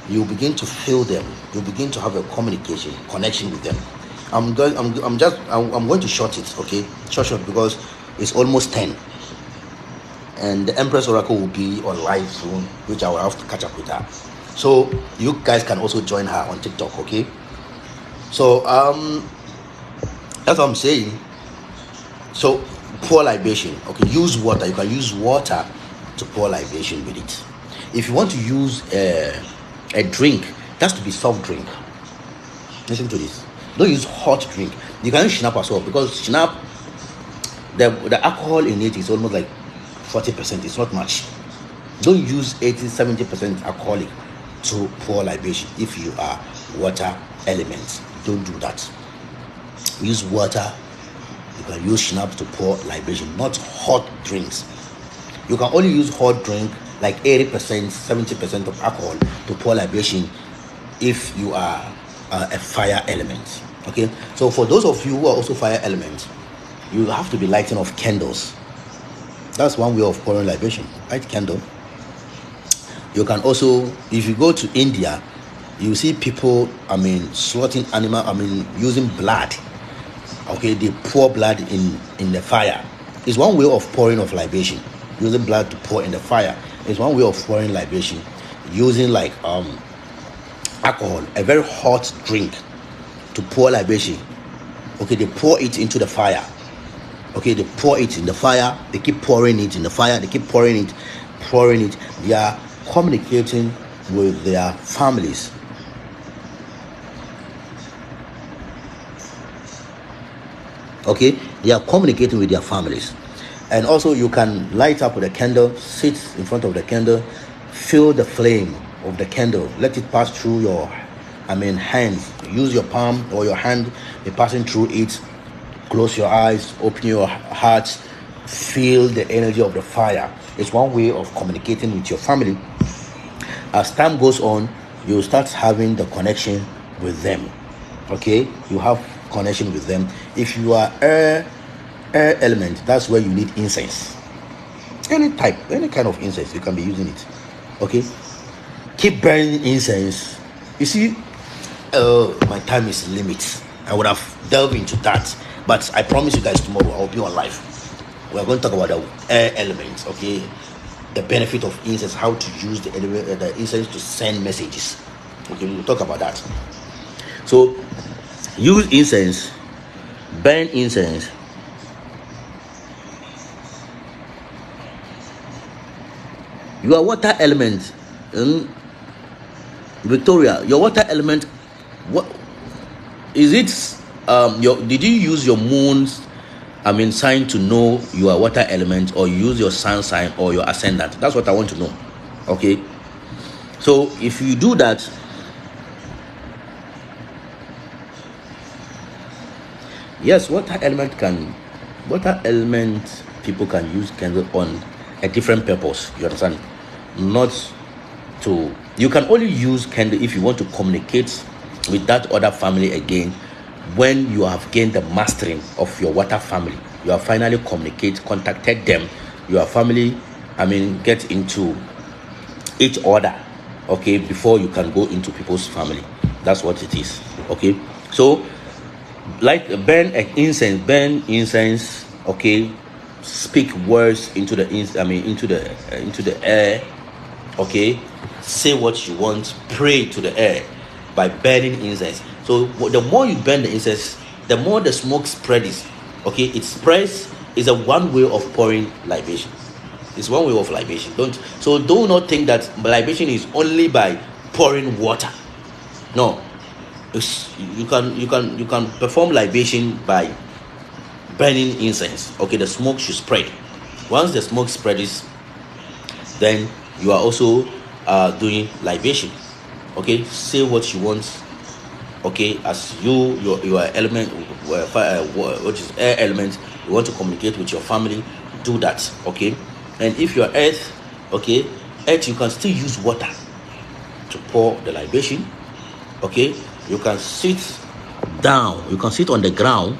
you begin to feel them. You begin to have a communication, connection with them. I'm going to short it. Okay, short because it's almost 10. And the Empress Oracle will be on live soon, which I will have to catch up with her. So you guys can also join her on TikTok, okay? So that's what I'm saying. So pour libation, okay? Use water. You can use water to pour libation with it. If you want to use a drink, it has to be soft drink. Listen to this. Don't use hot drink. You can use Schnapp as well, because Schnapp, the alcohol in it is almost like 40%. It's not much. Don't use 80-70% alcoholic to pour libation. If you are water elements, don't do that. Use water. You can use Schnapp to pour libation, not hot drinks. You can only use hot drink like 80%, 70% of alcohol to pour libation if you are a fire element. Okay, so for those of you who are also fire elements, you have to be lighting off candles. That's one way of pouring libation. Light candle. You can also, if you go to India, you see people, slaughtering animal, using blood. Okay, they pour blood in the fire. It's one way of pouring of libation. Using blood to pour in the fire. It's one way of pouring libation. Using like alcohol, a very hot drink, to pour libation. Okay, they pour it into the fire. Okay, they pour it in the fire. They keep pouring it in the fire. They keep pouring it. They are communicating with their families. Okay, they are communicating with their families. And also, you can light up with a candle. Sit in front of the candle. Feel the flame of the candle. Let it pass through your, hands. Use your palm or your hand. Be passing through it. Close your eyes, open your heart, feel the energy of the fire. It's one way of communicating with your family. As time goes on, you start having the connection with them. Okay, you have connection with them. If you are air element, that's where you need incense. Any kind of incense, you can be using it. Okay, keep burning incense. You see, my time is limited. I would have delved into that. But I promise you guys tomorrow I'll be on live. We're going to talk about the air elements, okay? The benefit of incense, how to use the incense to send messages. Okay, we'll talk about that. So, use incense, burn incense. Your water element, Victoria, your water element, what is it? Did you use your moon's sign to know your water element, or you use your sun sign or your ascendant? That's what I want to know. Okay, so if you do that, yes, water element people can use candle on a different purpose. You understand? Not to, you can only use candle if you want to communicate with that other family again. When you have gained the mastering of your water family, you have finally contacted them, your family, get into each other, okay, before you can go into people's family. That's what it is. Okay, so like burn incense, okay, speak words into the into the air, okay, say what you want, pray to the air by burning incense. So the more you burn the incense, the more the smoke spreads. Okay, it spreads is a one way of pouring libation. It's one way of libation. Do not think that libation is only by pouring water. No, you can perform libation by burning incense. Okay, the smoke should spread. Once the smoke spreads, then you are also doing libation. Okay, say what you want. Okay, as your element, which is air element, you want to communicate with your family, do that. Okay, and if you are earth, okay, earth, you can still use water to pour the libation. Okay, you can sit down, you can sit on the ground,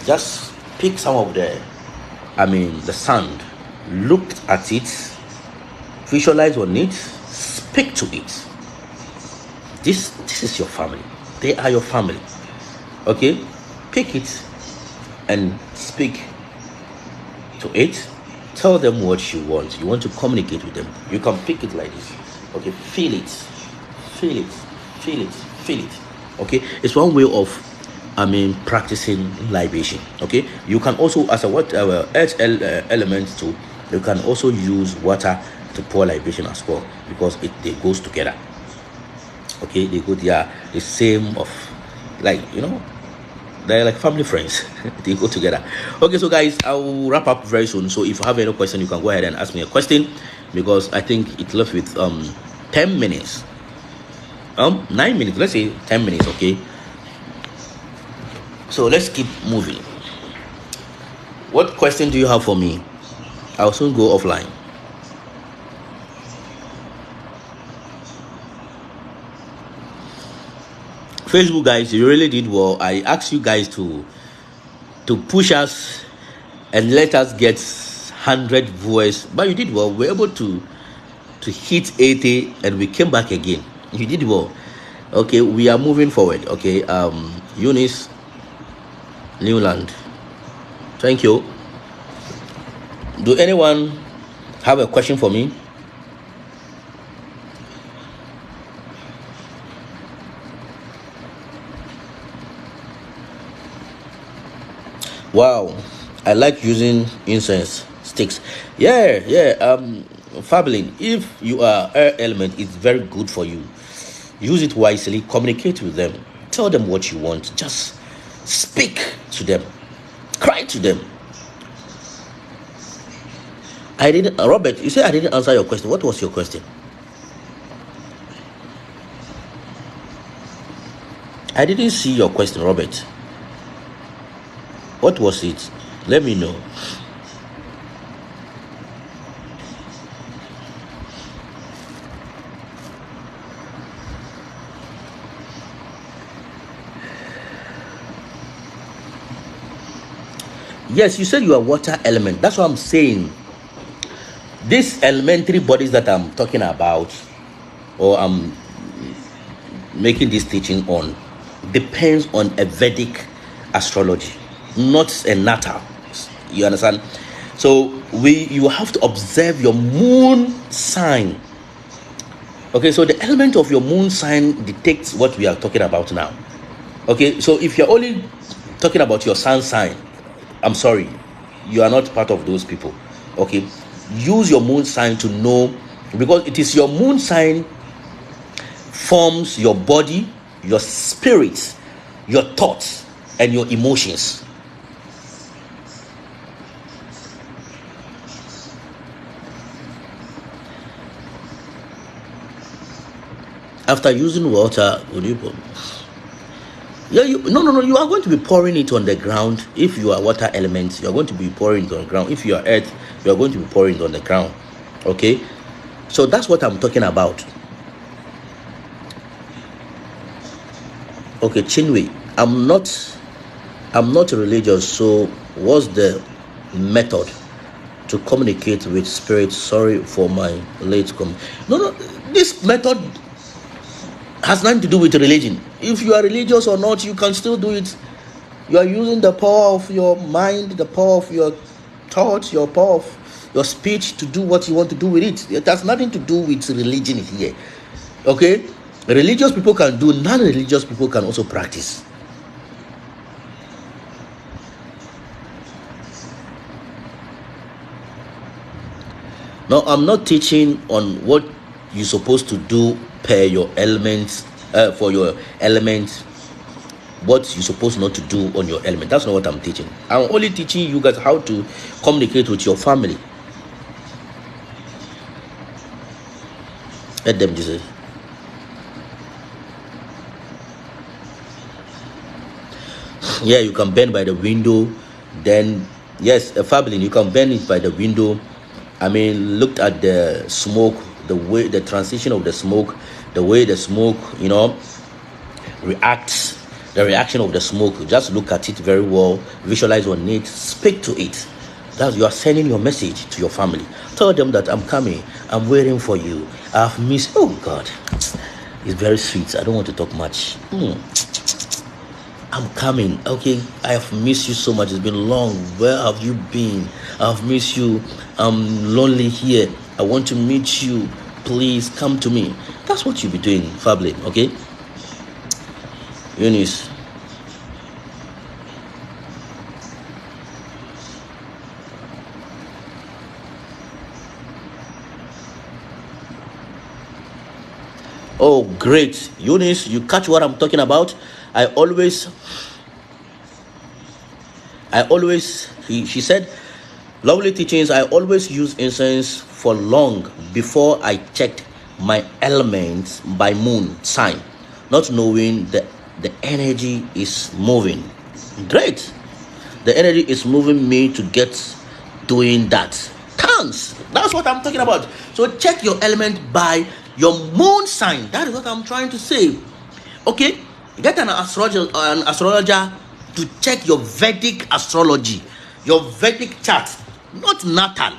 just pick some of the sand, look at it, visualize on it, speak to it. This is your family. They are your family. Okay, pick it and speak to it. Tell them what you want. You want to communicate with them. You can pick it like this. Okay, feel it. Okay, it's one way of practicing libation. Okay, you can also, as a earth element too, you can also use water to pour libation as well, because they goes together. Okay, they are the same of, like, they're like family friends. They go together. Okay, so guys, I'll wrap up very soon. So if you have any question, you can go ahead and ask me a question, because I think it left with 10 minutes, 9 minutes, let's say 10 minutes. Okay, so let's keep moving. What question do you have for me? I'll soon go offline. Facebook guys, you really did well. I asked you guys to push us and let us get 100 viewers, but you did well. We were able to hit 80 and we came back again. You did well. Okay, we are moving forward. Okay, Eunice Newland, thank you. Do anyone have a question for me? Wow, I like using incense sticks. Yeah. Fabling, if you are air element, it's very good for you. Use it wisely. Communicate with them. Tell them what you want. Just speak to them. Cry to them. Robert, you said I didn't answer your question. What was your question? I didn't see your question, Robert. What was it? Let me know. Yes, you said you are water element. That's what I'm saying. These elementary bodies that I'm talking about, or I'm making this teaching on, depends on a Vedic astrology, not a natal. You understand? So you have to observe your moon sign. Okay, so the element of your moon sign dictates what we are talking about now. Okay, so if you're only talking about your sun sign, I'm sorry, you are not part of those people. Okay, use your moon sign to know, because it is your moon sign forms your body, your spirit, your thoughts, and your emotions. After using water, would you put? Yeah, no. You are going to be pouring it on the ground. If you are water elements, you are going to be pouring it on the ground. If you are earth, you are going to be pouring it on the ground. Okay, so that's what I'm talking about. Okay, Chinwe, I'm not religious. So what's the method to communicate with spirit? Sorry for my late comment. No. This method has nothing to do with religion. If you are religious or not, you can still do it. You are using the power of your mind, the power of your thoughts, your power of your speech to do what you want to do with it. It has nothing to do with religion here. Okay? Religious people can do, non-religious people can also practice. Now, I'm not teaching on what you're supposed to do per your elements, for your elements, what you're supposed not to do on your element. That's not what I'm teaching. I'm only teaching you guys how to communicate with your family. Let them just say. Yeah, you can bend by the window. Then, yes, a family, you can bend it by the window. I mean, look at the smoke, the way, the transition of the smoke, the way the smoke, reacts, the reaction of the smoke. Just look at it very well, visualize on it, speak to it. That you are sending your message to your family. Tell them that I'm coming, I'm waiting for you. I've missed. Oh God, it's very sweet. I don't want to talk much. I'm coming. Okay, I have missed you so much. It's been long. Where have you been? I've missed you. I'm lonely here. I want to meet you. Please come to me. That's what you'll be doing, family. Okay, Eunice. Oh, great, Eunice. You catch what I'm talking about? She said, lovely teachings. I always use incense for long before I checked my elements by moon sign, not knowing that the energy is moving. Great. The energy is moving me to get doing that. Thanks. That's what I'm talking about. So check your element by your moon sign. That is what I'm trying to say. Okay? Get an astrologer to check your Vedic astrology, your Vedic chart, not natal.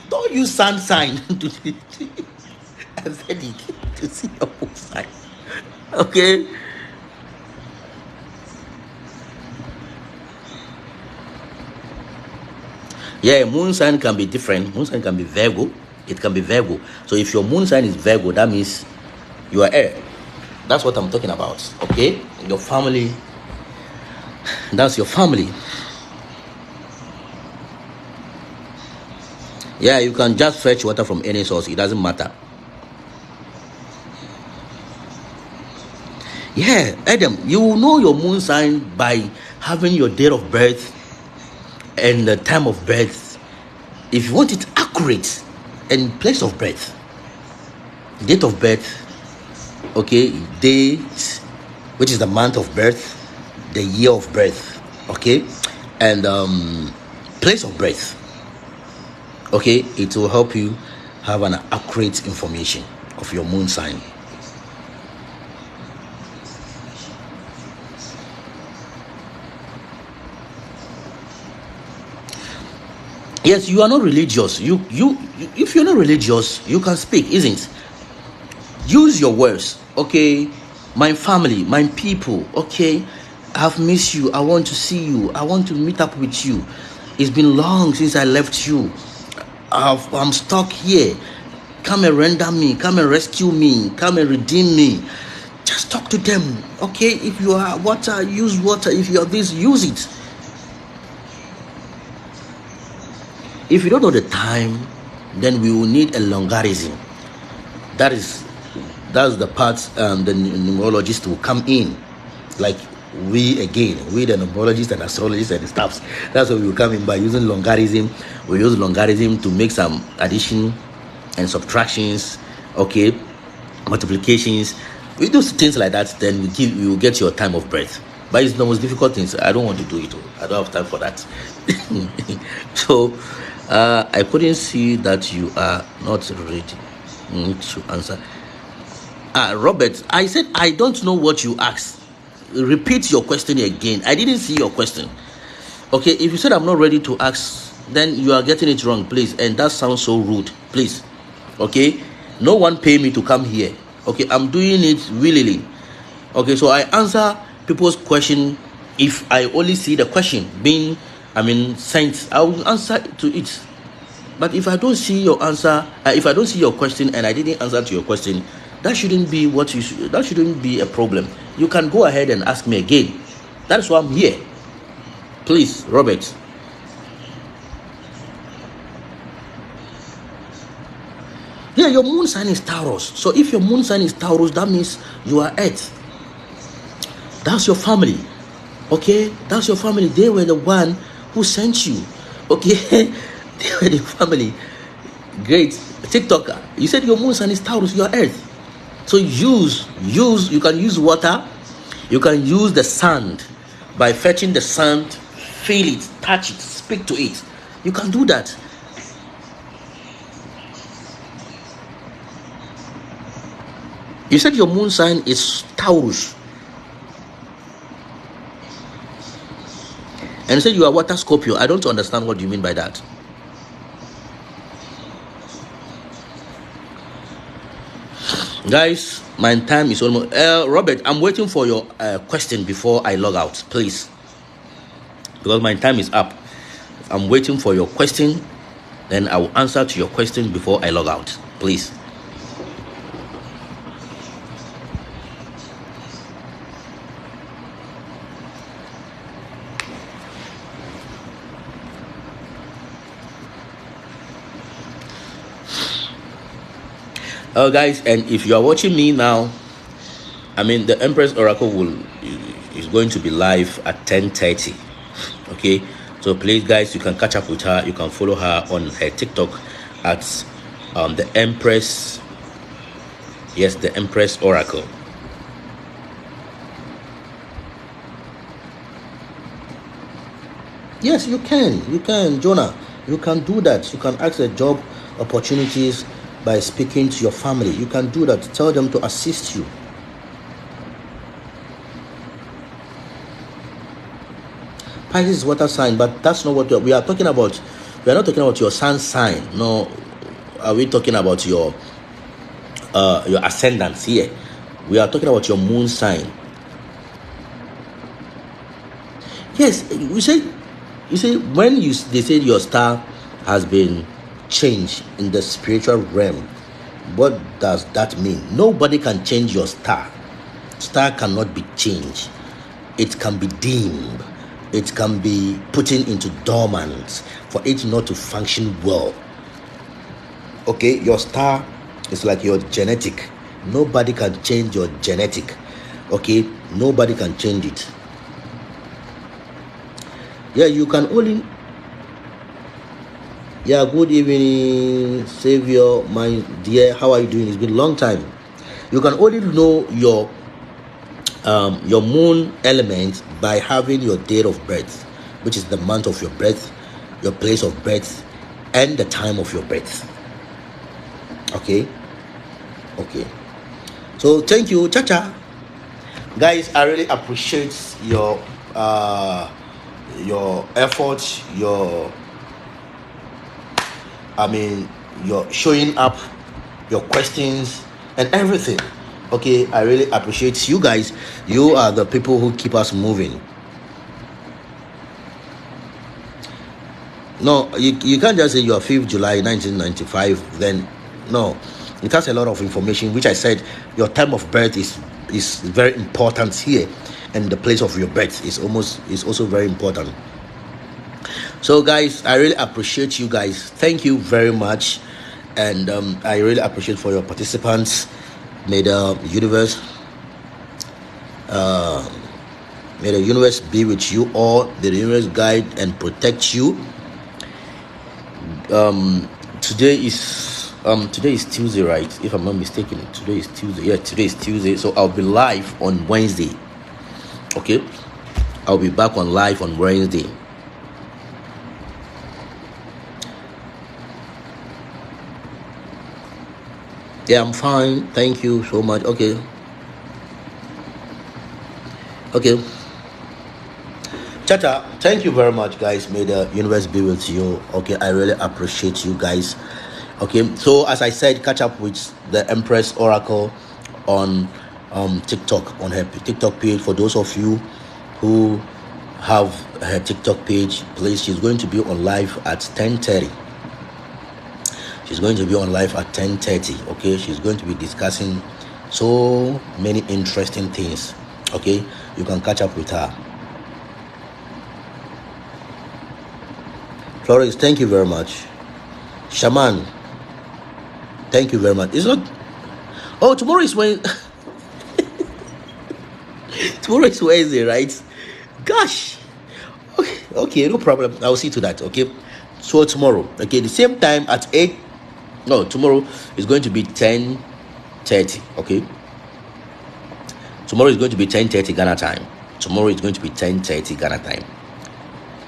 Don't use sun sign to see a Vedic to see your moon sign. Okay? Yeah, moon sign can be different. Moon sign can be Virgo. It can be Virgo. So if your moon sign is Virgo, that means you are air. That's what I'm talking about. Okay? Your family. That's your family. Yeah, you can just fetch water from any source. It doesn't matter. Yeah, Adam, you will know your moon sign by having your date of birth and the time of birth. If you want it accurate, and place of birth, date of birth, okay, date, which is the month of birth, the year of birth, okay, and place of birth, okay, it will help you have an accurate information of your moon sign. Yes, you are not religious. You if you're not religious, you can speak, isn't? Use your words. Okay, my family, my people. Okay, I've missed you. I want to see you. I want to meet up with you. It's been long since I left you. I'm stuck here. Come and render me. Come and rescue me. Come and redeem me. Just talk to them. Okay, if you are water, use water. If you are this, use it. If you don't know the time, then we will need a logarithm. That's the part the numerologist will come in, like we the numerologists and astrologists and stuffs. That's what we will come in by using logarithm. We use logarithm to make some addition and subtractions, okay, multiplications. We do things like that, then we will get your time of birth. But it's the most difficult things. I don't want to do it. I don't have time for that. So I couldn't see that you are not ready to answer. Robert, I said I don't know what you asked. Repeat your question again. I didn't see your question. Okay, if you said I'm not ready to ask, then you are getting it wrong, please. And that sounds so rude, please. Okay, no one pay me to come here. Okay, I'm doing it willingly. Okay, so I answer people's question. If I only see the question being sent, I will answer to it. But if I don't see your answer, if I don't see your question and I didn't answer to your question, that shouldn't be that shouldn't be a problem. You can go ahead and ask me again. That's why I'm here. Please, Robert. Yeah, your moon sign is Taurus. So if your moon sign is Taurus, that means you are Earth. That's your family. Okay? That's your family. They were the one who sent you. Okay? They were the family. Great. TikToker. You said your moon sign is Taurus, you are Earth. So you can use water. You can use the sand. By fetching the sand, feel it, touch it, speak to it. You can do that. You said your moon sign is Taurus. And you said you are water Scorpio. I don't understand what you mean by that. Guys, my time is almost... Robert, I'm waiting for your question before I log out, please. Because my time is up. I'm waiting for your question. Then I will answer to your question before I log out, please. Guys, and if you are watching me now, the Empress Oracle is going to be live at 10:30. Okay, so please, guys, you can catch up with her. You can follow her on her TikTok at the Empress. Yes, the Empress Oracle. Yes, you can, Jonah. You can do that. You can ask a job opportunities by speaking to your family. You can do that. Tell them to assist you. Pisces is water sign, but that's not what we are talking about. We are not talking about your sun sign. No, are we talking about your ascendants here? We are talking about your moon sign. Yes, you say when they say your star has been change in the spiritual realm, what does that mean? Nobody can change your star. Star cannot be changed. It can be dimmed. It can be put into dormant for it not to function well. Okay, your star is like your genetic. Nobody can change your genetic. Okay, nobody can change it. Yeah, you can only... Yeah, good evening, Savior, my dear. How are you doing? It's been a long time. You can only know your moon element by having your date of birth, which is the month of your birth, your place of birth, and the time of your birth. Okay. So thank you, Chacha. Guys, I really appreciate your effort, your showing up, your questions and everything. Okay, I really appreciate you guys. You are the people who keep us moving. No, you can't just say you are 5th July 1995. Then no, it has a lot of information, which I said your time of birth is very important here, and the place of your birth is also very important. So guys, I really appreciate you guys. Thank you very much. And I really appreciate for your participants. May the universe may the universe be with you all. May the universe guide and protect you. Today is Tuesday, right? If I'm not mistaken, today is Tuesday. Yeah, today is Tuesday. So I'll be live on Wednesday. Okay, I'll be back on live on Wednesday. Yeah, I'm fine. Thank you so much. Okay. Chacha, thank you very much, guys. May the universe be with you. Okay, I really appreciate you guys. Okay, so as I said, catch up with the Empress Oracle on TikTok, on her TikTok page. For those of you who have her TikTok page, please, she's going to be on live at 10:30. She's going to be on live at 10:30. Okay, she's going to be discussing so many interesting things. Okay, you can catch up with her. Flores, thank you very much. Shaman, thank you very much. It's not. Oh, tomorrow is when. Tomorrow is Wednesday, right? Gosh. Okay, no problem. I'll see to that. Okay. So tomorrow, okay, the same time at 8. No, tomorrow is going to be 10:30. Okay. Tomorrow is going to be 10:30 Ghana time. Tomorrow is going to be 10:30 Ghana time.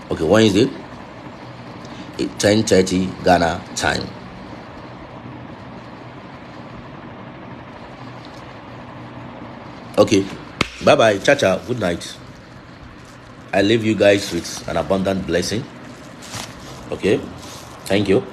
Okay, Wednesday, 10:30 Ghana time. Okay, bye bye, Chacha. Good night. I leave you guys with an abundant blessing. Okay, thank you.